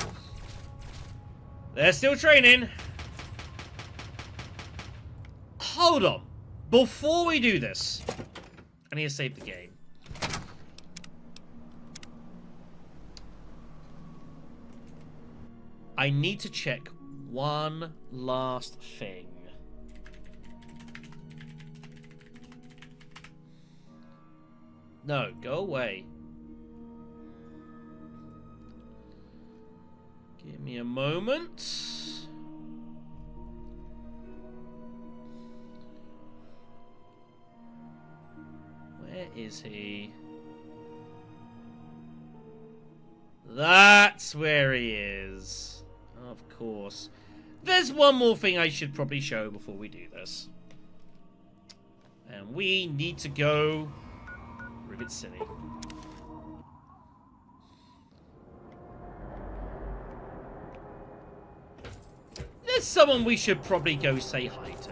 They're still training. Hold on. Before we do this, I need to save the game. I need to check one last thing. No, go away. Give me a moment. Where is he? That's where he is. Of course. There's one more thing I should probably show before we do this. And we need to go Rivet City. There's someone we should probably go say hi to.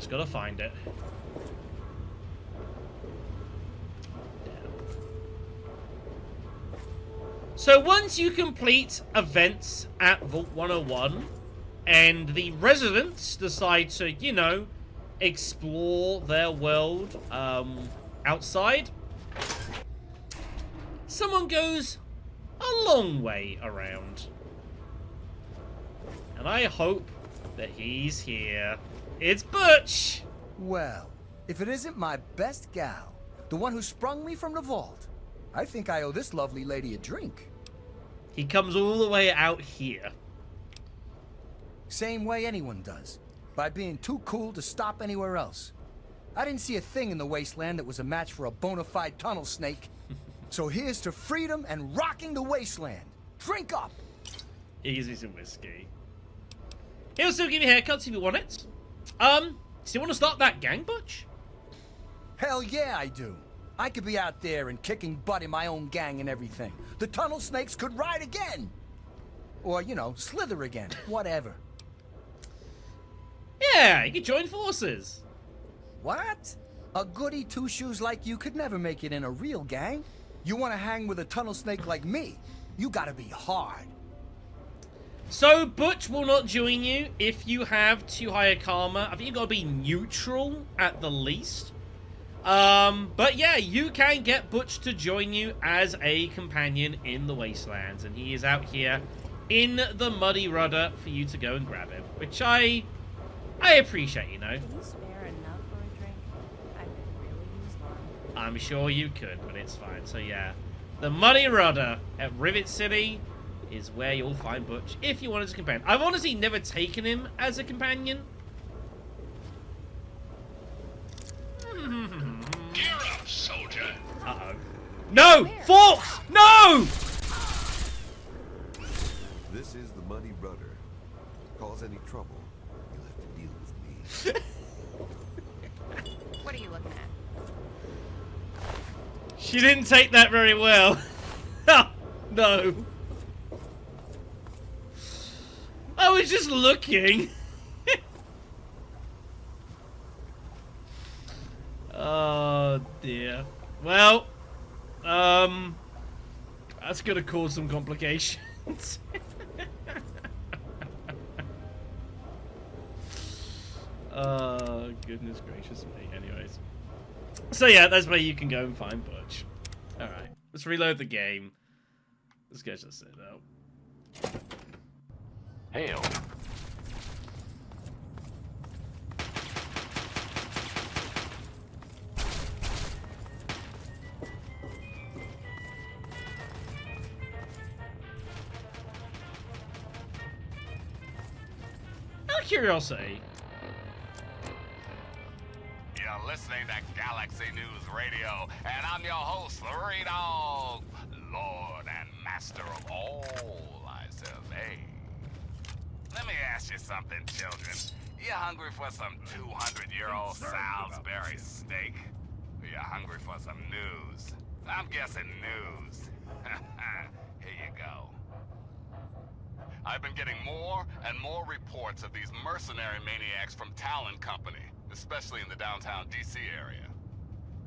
just gotta find it. So once you complete events at Vault 101, and the residents decide to, you know, explore their world outside, someone goes a long way around. And I hope that he's here. It's Butch! Well, if it isn't my best gal, the one who sprung me from the vault, I think I owe this lovely lady a drink. He comes all the way out here. Same way anyone does. By being too cool to stop anywhere else. I didn't see a thing in the wasteland that was a match for a bona fide tunnel snake. So here's to freedom and rocking the wasteland. Drink up! He gives me some whiskey. He'll still give you haircuts if you want it. So you want to start that gang, Butch? Hell yeah, I do. I could be out there and kicking butt in my own gang and everything. The tunnel snakes could ride again. Or, you know, slither again. Whatever. Yeah, you could join forces. What? A goody two-shoes like you could never make it in a real gang. You want to hang with a tunnel snake like me, you gotta be hard. So, Butch will not join you if you have too high a karma. I think you've got to be neutral at the least. But yeah, you can get Butch to join you as a companion in the Wastelands. And he is out here in the Muddy Rudder for you to go and grab him. Which I appreciate, you know. Can you spare enough for a drink? I could really use one. I'm sure you could, but it's fine. So yeah, the Muddy Rudder at Rivet City is where you'll find Butch if you want as a companion. I've honestly never taken him as a companion. Gear up, soldier. Uh-oh. No! Forks! No! This is the Muddy Rudder. Cause any trouble, you'll have to deal with me. What are you looking at? She didn't take that very well. No. I was just looking. Oh dear. Well, that's gonna cause some complications. Oh, goodness gracious me. Anyways. So yeah, that's where you can go and find Butch. Alright, let's reload the game. This guy's just set out. Hail. Out of curiosity. You're listening to Galaxy News Radio, and I'm your host, Three Dog, Lord and Master of all, I survey. Let me ask you something, children. You hungry for some 200-year-old Salisbury steak? Or you hungry for some news? I'm guessing news. Here you go. I've been getting more and more reports of these mercenary maniacs from Talon Company, especially in the downtown DC area.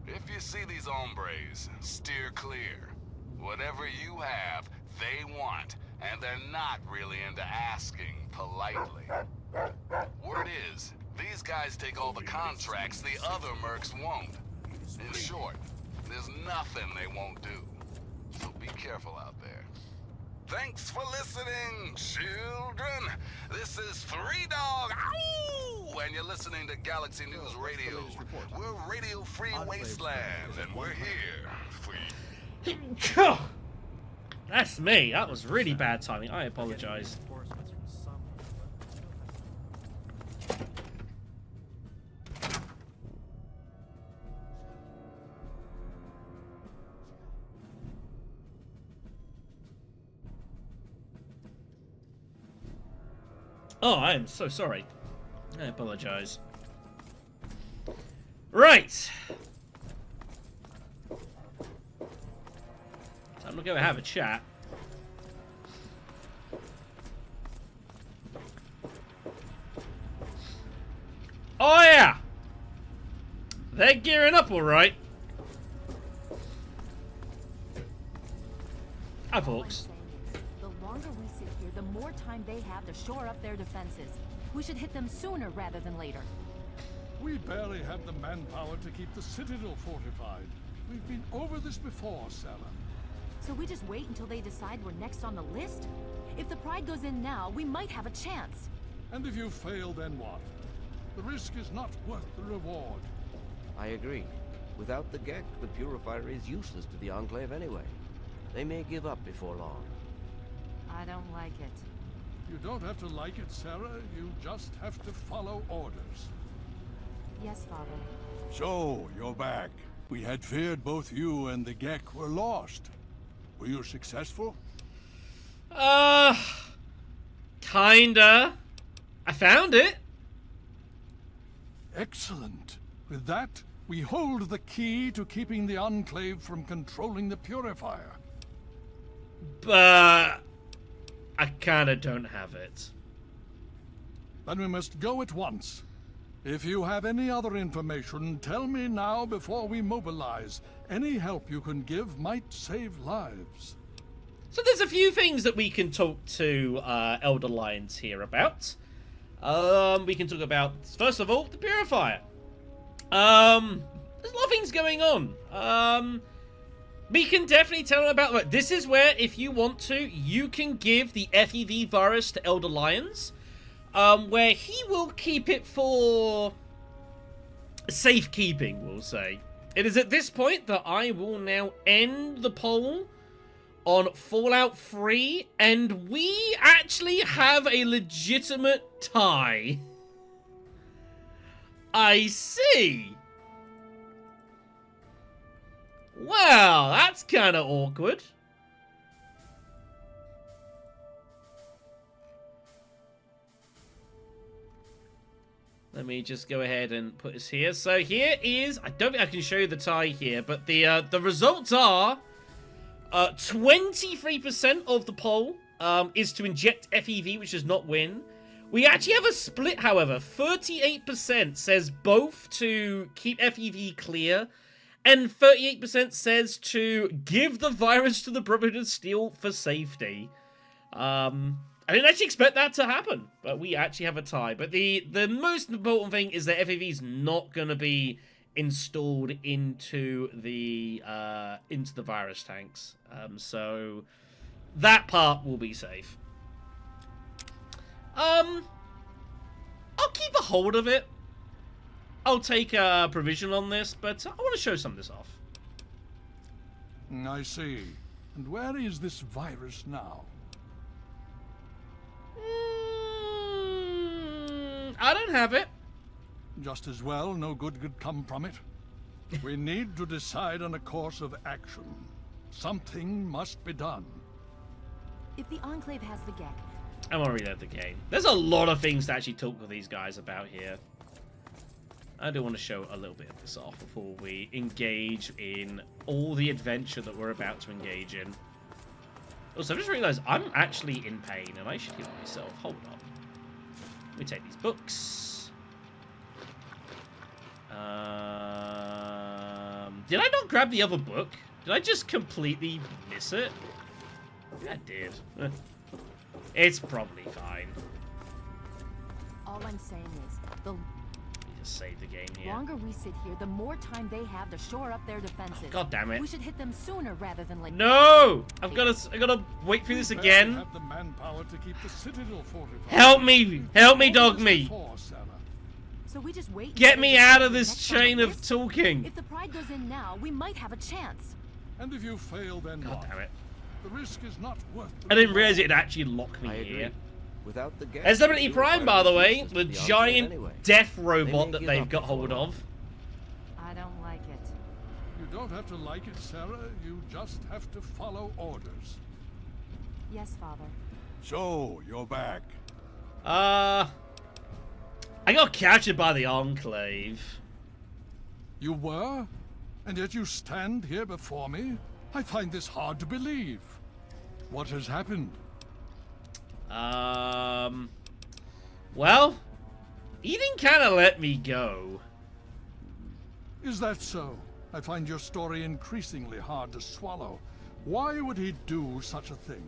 If you see these hombres, steer clear. Whatever you have, they want, and they're not really into asking politely. Word is, these guys take all the contracts the other mercs won't. In short, there's nothing they won't do. So be careful out there. Thanks for listening, children. This is Three Dog, ow! And you're listening to Galaxy News Radio. We're Radio Free Wasteland, and we're here for you. That's me. That was really bad timing. I apologize. Oh, I am so sorry. I apologize. Right. Time to go have a chat. Oh yeah! they're gearing up all right. Hi, folks. The longer we sit here, the more time they have to shore up their defenses. We should hit them sooner rather than later. We barely have the manpower to keep the Citadel fortified. We've been over this before, Sarah. So we just wait until they decide we're next on the list? If the Pride goes in now, we might have a chance. And if you fail, then what? The risk is not worth the reward. I agree. Without the GEC, the Purifier is useless to the Enclave anyway. They may give up before long. I don't like it. You don't have to like it, Sarah. You just have to follow orders. Yes, Father. So, you're back. We had feared both you and the GEC were lost. Were you successful? Kinda. I found it. Excellent. With that, we hold the key to keeping the Enclave from controlling the Purifier. But I kinda don't have it. Then we must go at once. If you have any other information, tell me now before we mobilize. Any help you can give might save lives. So there's a few things that we can talk to Elder Lions here about. We can talk about, first of all, the Purifier. There's a lot of things going on. We can definitely tell them about, like, this is where, if you want to, you can give the FEV virus to Elder Lions, where he will keep it for safekeeping, we'll say. It is at this point that I will now end the poll on Fallout 3, and we actually have a legitimate tie. I see. Well, that's kind of awkward. Let me just go ahead and put this here. So here is, I don't think I can show you the tie here, but the results are 23% of the poll is to inject FEV, which does not win. We actually have a split, however. 38% says both to keep FEV clear, and 38% says to give the virus to the Brotherhood of Steel for safety. I didn't actually expect that to happen, but we actually have a tie. But the most important thing is that FEV is not going to be installed into the virus tanks. So that part will be safe. I'll keep a hold of it. I'll take a provision on this, but I want to show some of this off. I see. And where is this virus now? I don't have it. Just as well, no good could come from it. We need to decide on a course of action. Something must be done. If the Enclave has the GEC... I'm already at the game. There's a lot of things to actually talk with these guys about here. I do want to show a little bit of this off before we engage in all the adventure that we're about to engage in. Also, I just realized I'm actually in pain and I should heal myself. Hold on. Let me take these books. Did I not grab the other book? Did I just completely miss it? I did. It's probably fine. All I'm saying is, the just save the game here. longer we sit here, the more time they have to shore up their defenses. God damn it. We should hit them sooner rather than later. No! I gotta wait through this again. Have the manpower to keep the Citadel fortified. Help me! Help me, dog me! So we just wait. Get me out of this chain of talking. If the Pride goes in now, we might have a chance. And if you fail, then God what? damn it. The risk is not worth the I didn't realize it'd actually lock me here. Without the GEC, SWT Prime, by the way, the Enclave giant anyway. death robot may that give they've up got before hold long. of. I don't like it. You don't have to like it, Sarah. You just have to follow orders. Yes, Father. So, you're back. I got captured by the Enclave. You were? And yet you stand here before me? I find this hard to believe. What has happened? Well, Eden kind of let me go. Is that so? I find your story increasingly hard to swallow. Why would he do such a thing?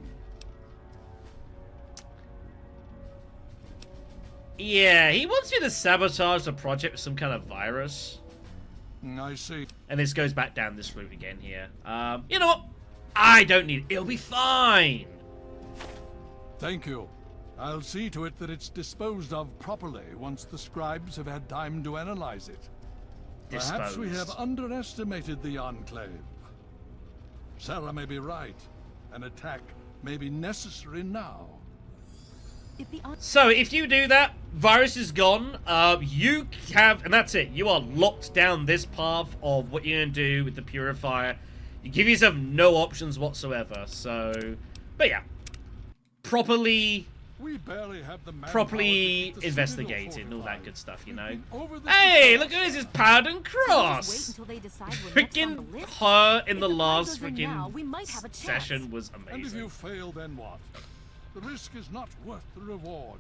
Yeah, he wants me to sabotage the project with some kind of virus. I see. And this goes back down this route again here. You know what? I don't need it. It'll be fine. Thank you. I'll see to it that it's disposed of properly once the scribes have had time to analyze it. Perhaps we have underestimated the Enclave. Sarah may be right. An attack may be necessary now. So, if you do that, virus is gone. You have, and that's it. You are locked down this path of what you're going to do with the Purifier. You give yourself no options whatsoever. So, but yeah. Properly investigated and all that good stuff, you know. Hey, look at this, it's Paladin Cross! Freaking her in the last freaking session was amazing. And if you fail, then what? The risk is not worth the reward.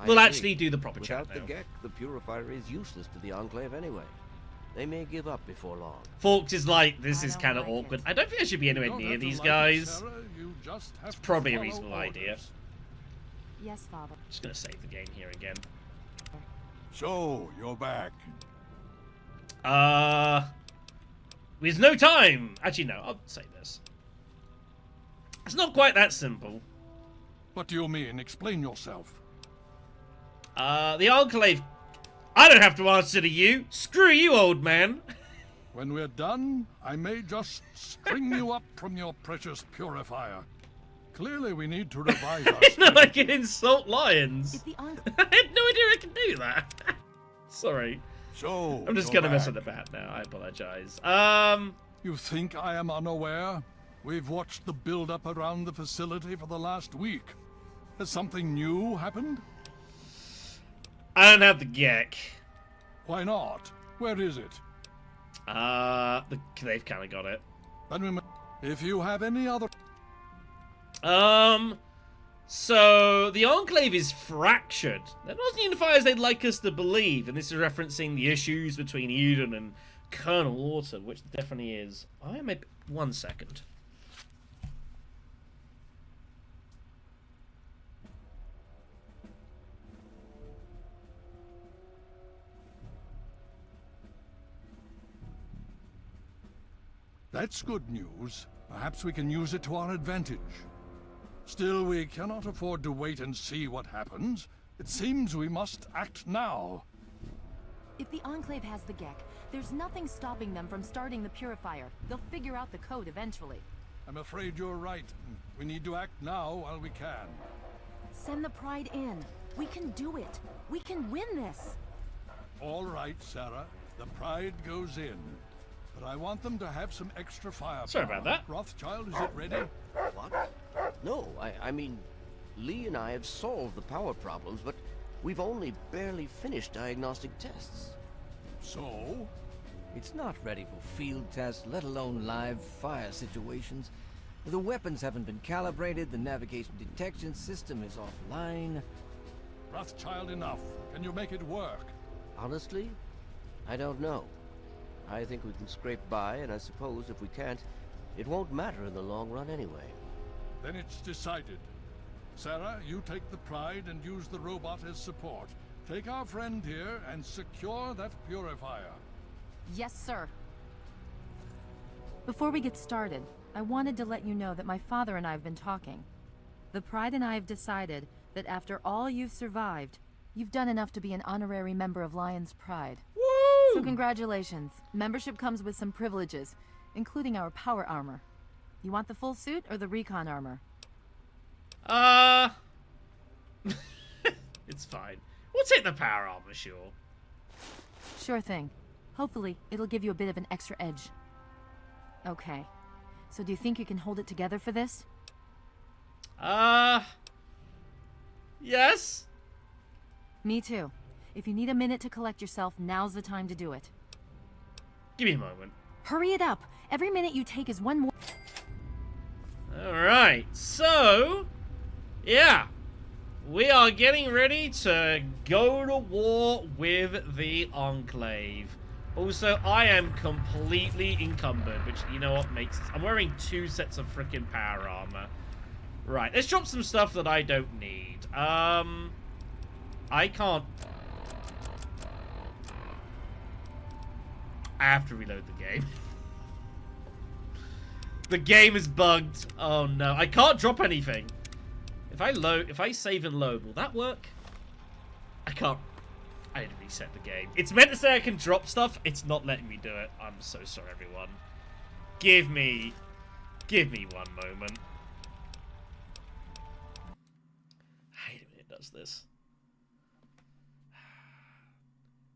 We'll actually do the proper Without chat the now. GEC, the Purifier is useless to the Enclave anyway. They may give up before long. Forks is like, this is kind of awkward. I don't think I should be anywhere near these guys. It's probably a reasonable idea. Yes, Father. Just gonna save the game here again. So, you're back. There's no time. Actually, no, I'll say this. It's not quite that simple. What do you mean? Explain yourself. The Enclave... I don't have to answer to you. Screw you, old man. When we're done, I may just string you up from your precious Purifier. Clearly, we need to revise our No, I can insult lions. I had no idea I could do that. Sorry. So, I'm just you're gonna mess back. with the bat now. I apologize. You think I am unaware? We've watched the build-up around the facility for the last week. Has something new happened? I don't have the GEC. Why not? Where is it? They've kind of got it. Then if you have any other... So, the Enclave is fractured. They're not as unified as they'd like us to believe, and this is referencing the issues between Eden and Colonel Autumn, which definitely is. I am 1 second. That's good news. Perhaps we can use it to our advantage. Still, we cannot afford to wait and see what happens. It seems we must act now. If the Enclave has the GEC, there's nothing stopping them from starting the Purifier. They'll figure out the code eventually. I'm afraid you're right. We need to act now while we can. Send the Pride in. We can do it. We can win this. All right, Sarah. The Pride goes in. But I want them to have some extra firepower. Sorry about that. Rothschild, is it ready? What? No, I mean, Lee and I have solved the power problems, but we've only barely finished diagnostic tests. So? It's not ready for field tests, let alone live fire situations. The weapons haven't been calibrated, the navigation detection system is offline. Rothschild, enough. Can you make it work? Honestly, I don't know. I think we can scrape by, and I suppose if we can't, it won't matter in the long run anyway. Then it's decided. Sarah, you take the Pride and use the robot as support. Take our friend here and secure that Purifier. Yes, sir. Before we get started, I wanted to let you know that my father and I have been talking. The Pride and I have decided that after all you've survived, you've done enough to be an honorary member of Lion's Pride. Woo! So congratulations. Membership comes with some privileges, including our power armor. You want the full suit or the recon armor? It's fine. We'll take the power armor, sure. Sure thing. Hopefully, it'll give you a bit of an extra edge. Okay. So do you think you can hold it together for this? Yes. Me too. If you need a minute to collect yourself, now's the time to do it. Give me a moment. Hurry it up! Every minute you take is one more. Alright, so... yeah. We are getting ready to go to war with the Enclave. Also, I am completely encumbered, which, you know what, makes... I'm wearing 2 sets of freaking power armor. Right, let's drop some stuff that I don't need. I can't... I have to reload the game. The game is bugged. Oh no, I can't drop anything. If I save and load, will that work? I can't. I need to reset the game. It's meant to say I can drop stuff. It's not letting me do it. I'm so sorry, everyone. Give me one moment. I hate it when it does this.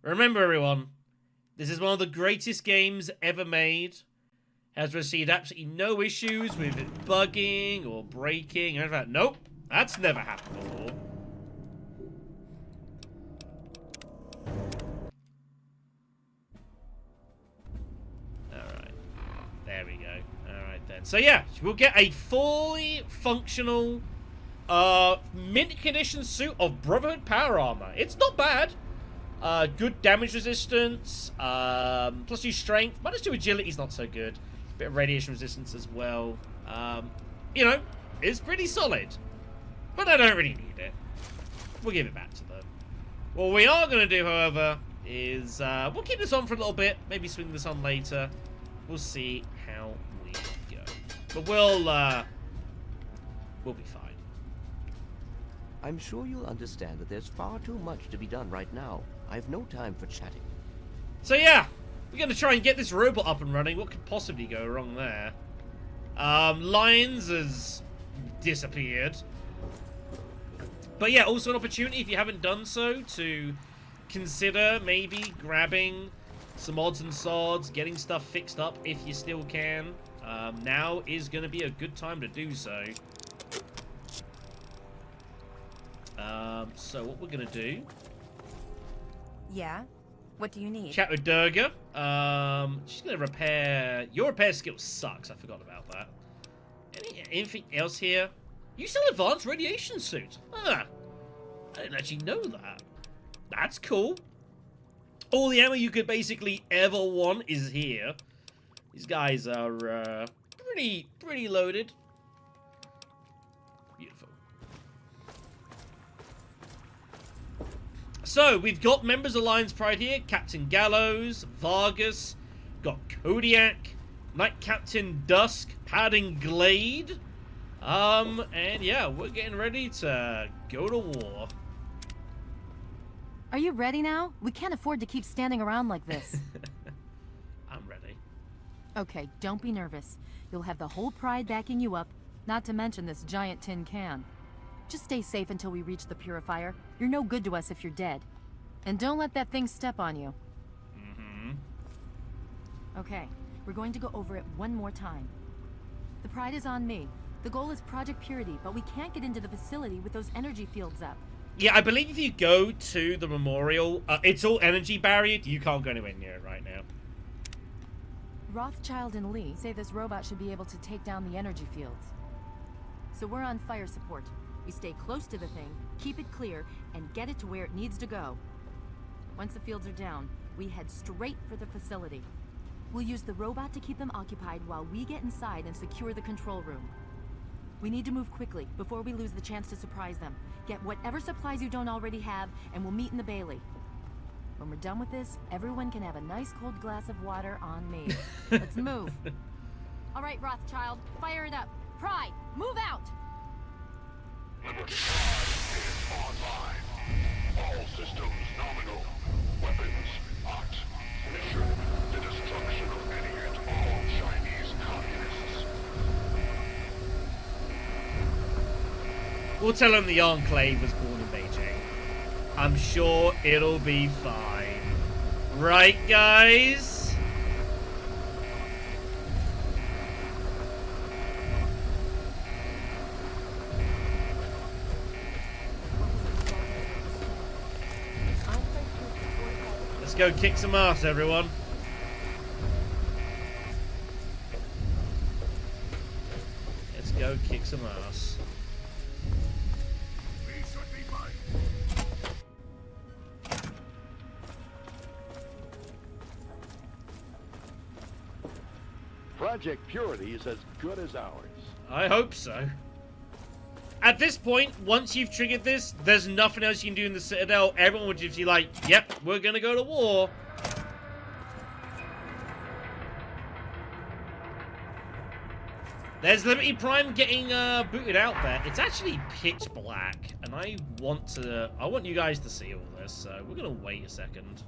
Remember, everyone, this is one of the greatest games ever made. Has received absolutely no issues with it bugging or breaking or anything like that. Nope, that's never happened before. Alright. There we go. Alright then. So yeah, we'll get a fully functional mint condition suit of Brotherhood power armor. It's not bad. Good damage resistance, +2 strength, -2 agility is not so good. Bit of radiation resistance as well. You know, it's pretty solid. But I don't really need it. We'll give it back to them. What we are going to do, however, is we'll keep this on for a little bit. Maybe swing this on later. We'll see how we go. But we'll be fine. I'm sure you'll understand that there's far too much to be done right now. I've no time for chatting. So yeah, we're going to try and get this robot up and running. What could possibly go wrong there? Lions has disappeared. But yeah, also an opportunity, if you haven't done so, to consider maybe grabbing some odds and sods, getting stuff fixed up if you still can. Now is going to be a good time to do so. So what we're going to do... Yeah? What do you need? Chat with Durga. She's going to repair... Your repair skill sucks. I forgot about that. Anything else here? You sell advanced radiation suit. Huh. I didn't actually know that. That's cool. All the ammo you could basically ever want is here. These guys are pretty loaded. Beautiful. So, we've got members of Lion's Pride here. Captain Gallows, Vargas, got Kodiak, Knight Captain Dusk, Paladin Glade. And yeah, we're getting ready to go to war. Are you ready now? We can't afford to keep standing around like this. I'm ready. Okay, don't be nervous. You'll have the whole Pride backing you up, not to mention this giant tin can. Just stay safe until we reach the purifier. You're no good to us if you're dead. And don't let that thing step on you. Mm-hmm. Okay, we're going to go over it one more time. The Pride is on me. The goal is Project Purity, but we can't get into the facility with those energy fields up. Yeah, I believe if you go to the memorial, it's all energy barriered. You can't go anywhere near it right now. Rothschild and Lee say this robot should be able to take down the energy fields. So we're on fire support. We stay close to the thing, keep it clear, and get it to where it needs to go. Once the fields are down, we head straight for the facility. We'll use the robot to keep them occupied while we get inside and secure the control room. We need to move quickly before we lose the chance to surprise them. Get whatever supplies you don't already have, and we'll meet in the Bailey. When we're done with this, everyone can have a nice cold glass of water on me. Let's move. All right, Rothschild, fire it up. Pride, move out! Liberty is online. All systems nominal. Weapons hot. Mission: the destruction of any and all Chinese communists. We'll tell them the Enclave was born in Beijing. I'm sure it'll be fine. Right, guys? Let's go kick some ass, everyone. Let's go kick some ass. Project Purity is as good as ours. I hope so. At this point, once you've triggered this, there's nothing else you can do in the Citadel. Everyone would just be like, yep, we're gonna go to war. There's Liberty Prime getting booted out there. It's actually pitch black, and I want you guys to see all this, so we're gonna wait a second.